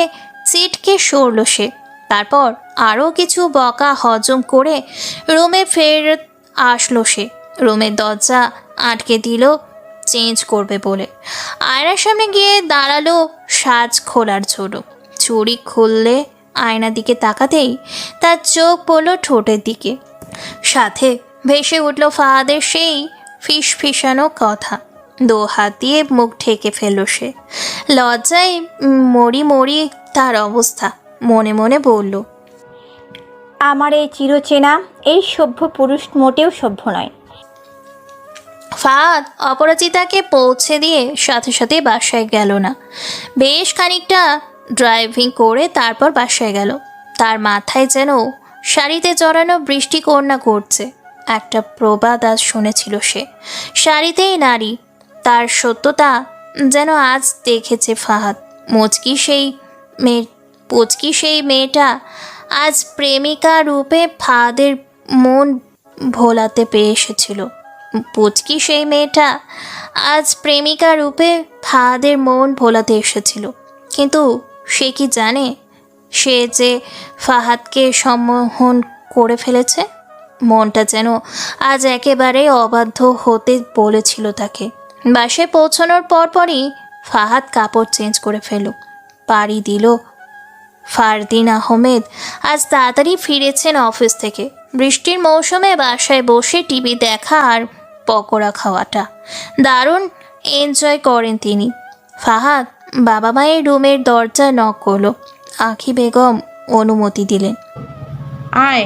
সিটকে সরল সে। তারপর আরও কিছু বকা হজম করে রুমে ফেরত আসলো সে। রুমের দরজা আটকে দিল চেঞ্জ করবে বলে। আয়নার সামনে গিয়ে দাঁড়ালো সাজ খোলার জন্য। চুড়ি খুললে আয়নার দিকে তাকাতেই তার চোখ পড়ল ঠোঁটের দিকে। সাথে ভেসে উঠল ফাহাদের সেই ফিসফিসানো কথা। দু হাত দিয়ে মুখ ঢেকে ফেলল সে। লজ্জায় মরি মরি তার অবস্থা। মনে মনে বলল,
আমার এই চিরচেনা এই সভ্য পুরুষ মোটেও সভ্য নয়।
ফাহাদ অপরাজিতাকে পৌঁছে দিয়ে সাথে সাথে বাসায় গেল না। বেশ খানিকটা ড্রাইভিং করে তারপর বাসায় গেল। তার মাথায় যেন শাড়িতে জড়ানো বৃষ্টি কন্যা করছে। একটা প্রবাদ আজ শুনেছিল সে, শাড়িতেই নারী। তার সত্যতা যেন আজ দেখেছে ফাহাদ। পুচকি সেই মেয়েটা আজ প্রেমিকা রূপে ফাহাদের মন ভোলাতে পেয়ে এসেছিল। পুচকি সেই মেয়েটা আজ প্রেমিকা রূপে ফাহাদের মন ভোলাতে এসেছিল। কিন্তু সে কি জানে সে যে ফাহাদকে সম্মোহন করে ফেলেছে? মনটা যেন আজ একেবারে অবাধ্য হতে বলেছিল তাকে। বাসায় পৌঁছানোর পরপরই ফাহাদ কাপড় চেঞ্জ করে ফেলল, পাড়ি দিল। ফারদিন আহমেদ আজ তাড়াতাড়ি ফিরেছেন অফিস থেকে। বৃষ্টির মৌসুমে বাসায় বসে টিভি দেখা আর পকোড়া খাওয়াটা দারুণ এনজয় করেন তিনি। ফাহাদ বাবা মায়ের রুমের দরজায় নক করলো। আঁখি বেগম অনুমতি দিলেন।
আয়।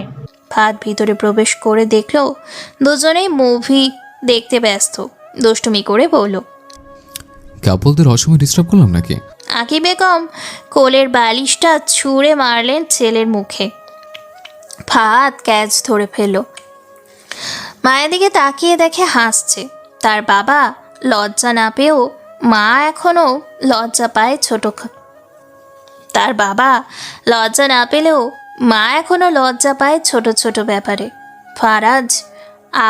ফাহাদ ভিতরে প্রবেশ করে দেখলো দুজনেই মুভি দেখতে ব্যস্ত। দুষ্টুমি করে বলল,
কাপলদের অসময় ডিস্টার্ব করলাম নাকি?
আঁখি বেগম কোলের বালিশটা ছুঁড়ে মারলেন ছেলের মুখে। ফাহাদ ক্যাচ ধরে ফেলল। মায়ের দিকে তাকিয়ে দেখে হাসছে। তার বাবা লজ্জা না পেয়েও মা এখনও লজ্জা পায় তার বাবা লজ্জা না পেলেও মা এখনও লজ্জা পায় ছোট ছোট ব্যাপারে। ফারাজ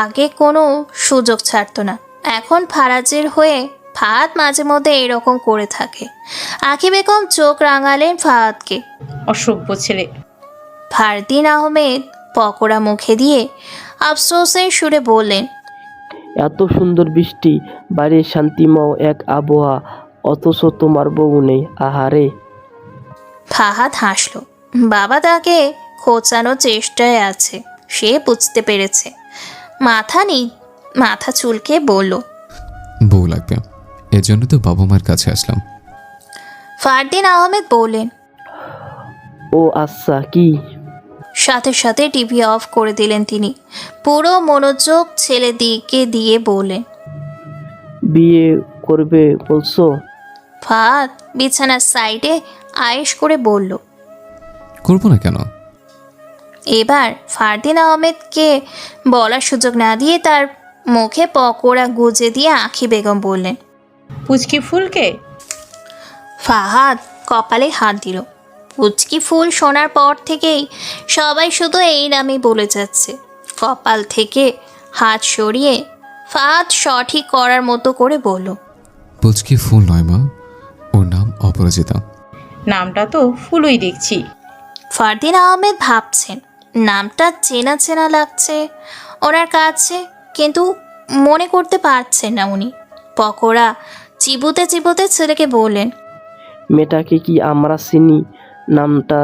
আগে কোনো সুযোগ ছাড়তো না, এখন ফারাজের হয়ে ফাহাদ মাঝে মধ্যে এরকম করে থাকে। আঁখি বেগম চোখ রাঙালেন ফাহাদকে।
অসভ্য ছেলে।
ফারদিন আহমেদ পকোড়া মুখে দিয়ে আফসোসের সুরে বললেন,
এত সুন্দর বৃষ্টি, বাইরে শান্তিময় এক আবহাওয়া, অথচ তোমার বউ নেই। আহারে।
ফাহাদ হাসল। বাবা তাকে খোঁচানোর চেষ্টায় আছে, সে বুঝতে পেরেছে। মাথা চুলকে বলল,
বউ লাগবে, এজন্য তো বাবা মার কাছে আসলাম।
ফারদিন আহমেদ বললেন,
ও আচ্ছা, কি?
সাথে সাথে টিভি অফ করে দিলেন তিনি। পুরো মনোযোগ ছেলের দিকে দিয়ে বললেন,
বিয়ে করবে বলছো?
ফাহাদ বিছানার সাইডে আয়েশ করে বলল,
করবো না কেন?
এবার ফারদিন আহমেদকে বলার সুযোগ না দিয়ে তার মুখে পকোড়া গুজে দিয়ে আঁখি বেগম বললেন,
পুচকি ফুলকে?
ফাহাদ কপালে হাত দিল। পুচকি ফুল শোনার পর থেকেই সবাই শুধু এই নামই বলে যাচ্ছে। কপাল থেকে হাত সরিয়ে ফাহাদ সঠিক করার মতো করে বলল,
পুচকি ফুল নয় মা, ওর নাম অপরাজিতা।
নামটা তো ফুলই দেখছি।
ফারদিন আহমেদ ভাবছেন নামটা চেনা চেনা লাগছে ওনার কাছে, কিন্তু মনে করতে পারছেন না উনি। পকোড়া চিবুতে চিবুতে ছেলেকে বললেন,
মেয়েটাকে কি আমরা চিনি? নামটা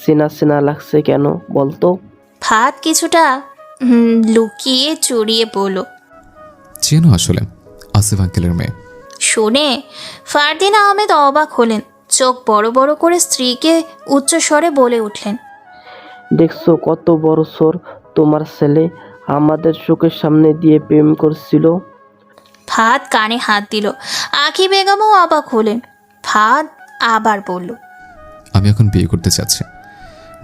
চেনা চেনা লাগছে কেন বলতো?
ফাহাদ কিছুটা লুকিয়ে চড়িয়ে বলল,
চেনো আসলে, আসিফ আঙ্কেলের মেয়ে।
শুনে ফারদিন আহমেদ অবাক হলেন। চোখ বড় বড় করে স্ত্রীকে উচ্চস্বরে বলে উঠলেন,
দেখছো কত বড় সর তোমার ছেলে আমাদের চোখের সামনে দিয়ে প্রেম করছিল।
ফাহাদ কানে হাত দিল। আঁখি বেগমও অবাক হলেন। ফাহাদ আবার বলল,
আমি এখন বিয়ে করতে চাচ্ছি,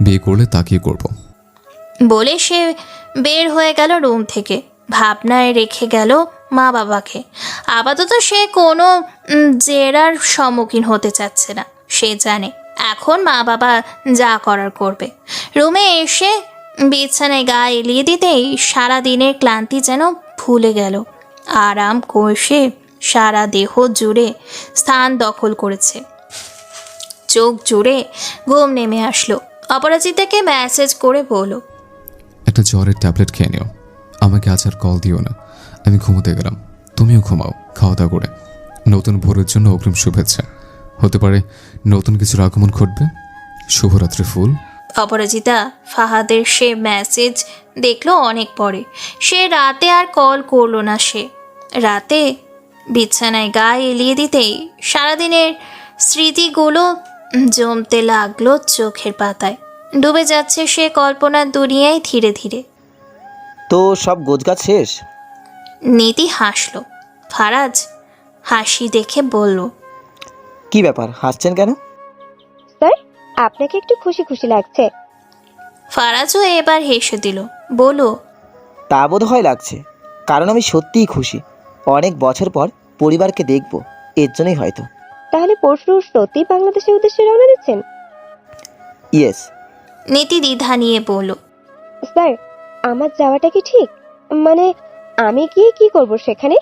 বিয়ে করলে তাকিয়ে করব।
বলে সে বের হয়ে গেল রুম থেকে। ভাবনায় রেখে গেল মা বাবাকে। আপাতত সে কোনো জেরার সম্মুখীন হতে চাচ্ছে না। সে জানে এখন মা বাবা যা করার করবে। রুমে এসে বিছানায় গা এলিয়ে দিতেই সারাদিনের ক্লান্তি যেন ভুলে গেল। আরাম কোষে সারা দেহ জুড়ে স্থান দখল করেছে। চোখ জুড়ে ঘুম নেমে আসলো। অপরাজিতাকে মেসেজ করে বলল,
একটা জ্বরের ট্যাবলেট খেয়ে নিও, আমাকে আজ আর কল দিও না। আমি ঘুমোতে গেলাম, তুমিও ঘুমাও খাওয়া দাওয়া করে। নতুন ভোরের জন্য অগ্রিম শুভেচ্ছা। হতে পারে নতুন কিছুর আগমন ঘটবে। শুভরাত্রি ফুল।
অপরাজিতা ফাহাদের সে মেসেজ দেখলো অনেক পরে। সে রাতে আর কল করলো না। সে রাতে বিছানায় গা এলিয়ে দিতেই সারাদিনের স্মৃতিগুলো জমতে লাগলো চোখের পাতায়। ডুবে যাচ্ছে সে কল্পনার দুনিয়ায় ধীরে ধীরে।
তো সব গোছগাছ শেষ?
নীতি হাসলো। ফারাজ হাসি দেখে বলল,
কি ব্যাপার, হাসছেন কেন?
স্যার, আপনাকে একটু খুশি খুশি লাগছে।
ফারাজও এবার হেসে দিল। বলল,
তা বোধ হয় লাগছে, কারণ আমি সত্যিই খুশি। অনেক বছর পর পরিবারকে দেখব, এর জন্যই হয়তো।
তাহলে পরশু সত্যি বাংলাদেশের উদ্দেশ্যে রওনা দিচ্ছেন?
ইয়েস।
নীতি দ্বিধা নিয়ে বলল,
স্যার, আমার যাওয়াটা কি ঠিক? মানে আমি গিয়ে কি করব সেখানে?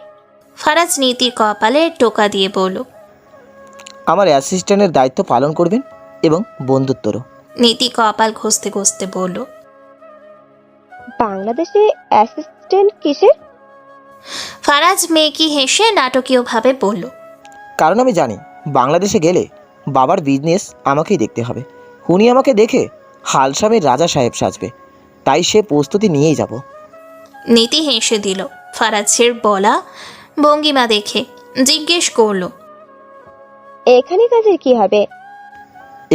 ফারাজ নীতির কপালে টোকা দিয়ে বলল,
আমার অ্যাসিস্ট্যান্টের দায়িত্ব পালন করবেন এবং বন্ধুত্বরও।
নীতি কপাল ঘষতে ঘষতে বলল,
বাংলাদেশে অ্যাসিস্ট্যান্ট কিসের?
ফারাজ মেকি হেসে নাটকীয়ভাবে বলল,
কারণ আমি জানি বাংলাদেশে গেলে বাবার বিজনেস আমাকেই দেখতে হবে। উনি আমাকে দেখে হালসামের রাজা সাহেব সাজবে, তাই সে প্রস্তুতি নিয়েই যাব।
নীতি হেসে দিল ফারাজের বলা ভঙ্গিমা দেখে। জিজ্ঞেস করলো,
এখানে কাজের কি হবে?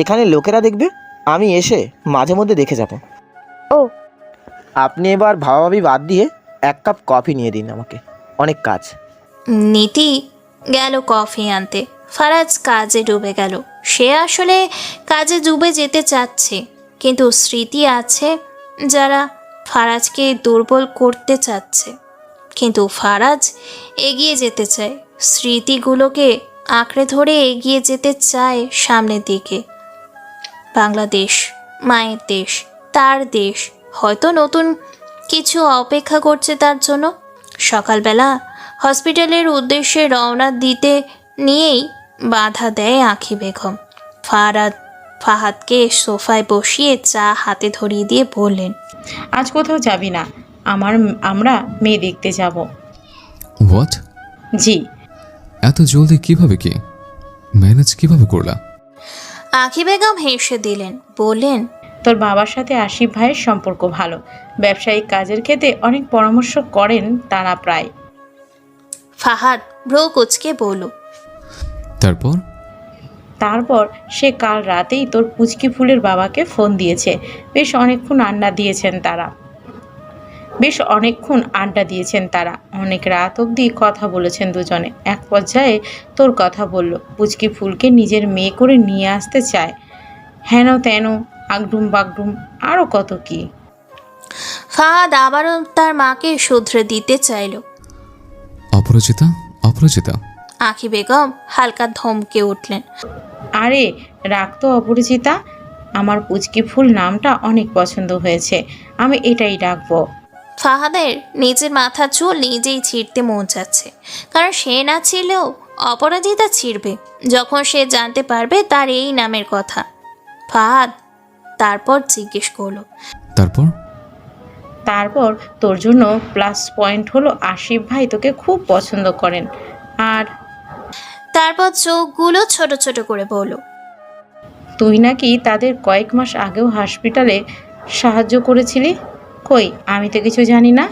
এখানে লোকেরা দেখবে, আমি এসে মাঝে মধ্যে দেখে যাব।
ও,
আপনি এবার ভাবাভাবি বাদ দিয়ে 1 কাপ কফি নিয়ে দিন আমাকে, অনেক কাজ।
নীতি গেল কফি আনতে। ফারাজ কাজে ডুবে গেল। সে আসলে কাজে ডুবে যেতে চাচ্ছে, কিন্তু স্মৃতি আছে যারা ফারাজকে দুর্বল করতে চাচ্ছে। কিন্তু ফারাজ এগিয়ে যেতে চায়, স্মৃতিগুলোকে আঁকড়ে ধরে এগিয়ে যেতে চায় সামনের দিকে। বাংলাদেশ মায়ের দেশ, তার দেশ। হয়তো নতুন কিছু অপেক্ষা করছে তার জন্য। সকালবেলা হসপিটালের উদ্দেশ্যে রওনা দিতে নিয়েই বাধা দেয় আঁখি বেগম। ফাহাদকে সোফায় বসিয়ে চা হাতে ধরিয়ে দিয়ে বললেন,
আজ কোথাও যাবি না, আমরা মেয়ে দেখতে যাব।
হোয়াট?
জি।
এত জলদি কিভাবে, কি ম্যানেজ কিভাবে করলা?
আঁখি বেগম হেসে দিলেন, বললেন,
তোর বাবার সাথে আসিফ ভাইয়ের সম্পর্ক ভালো, ব্যবসায়িক কাজের ক্ষেত্রে অনেক পরামর্শ করেন তারা প্রায়।
ফাহাদ ভ্রু কুচকে বলল,
তারপর সে কাল রাতেই তোর পুচকি ফুলের বাবাকে ফোন দিয়েছে। বেশ অনেকক্ষণ আড্ডা দিয়েছেন তারা, অনেক রাত অবধি কথা বলেছেন দুজনে। এক পর্যায়ে তোর কথা বলল, পুচকি ফুলকে নিজের মেয়ে করে নিয়ে আসতে চায়, হেন তেন আগডুম বাগডুম আরও কত কি।
ফাহাদ আবারও তার মাকে শুধরে দিতে চাইল।
অপরাজিতা।
আঁখি বেগম হালকা ধমকে উঠলেন,
আরে রাখ তো অপরিচিতা, আমার পুচকি ফুল নামটা অনেক পছন্দ হয়েছে, আমি এটাই ডাকবো।
ফাহাদের নিজের মাথা চুল নিজেই ছিঁড়তে মন যাচ্ছে, কারণ সে না ছিঁড়লেও অপরাজিতা ছিঁড়বে যখন সে জানতে পারবে তার এই নামের কথা। ফাহাদ তারপর জিজ্ঞেস করলো,
তারপর তোর জন্য প্লাস পয়েন্ট হলো আসিফ ভাই তোকে খুব পছন্দ করেন। আর
তারপর চোখগুলো ছোট ছোট করে বলল,
তুই নাকি তাদের কয়েক মাস আগেও হসপিটালে সাহায্য করেছিলি। কই, আমি তো কিছু জানি না।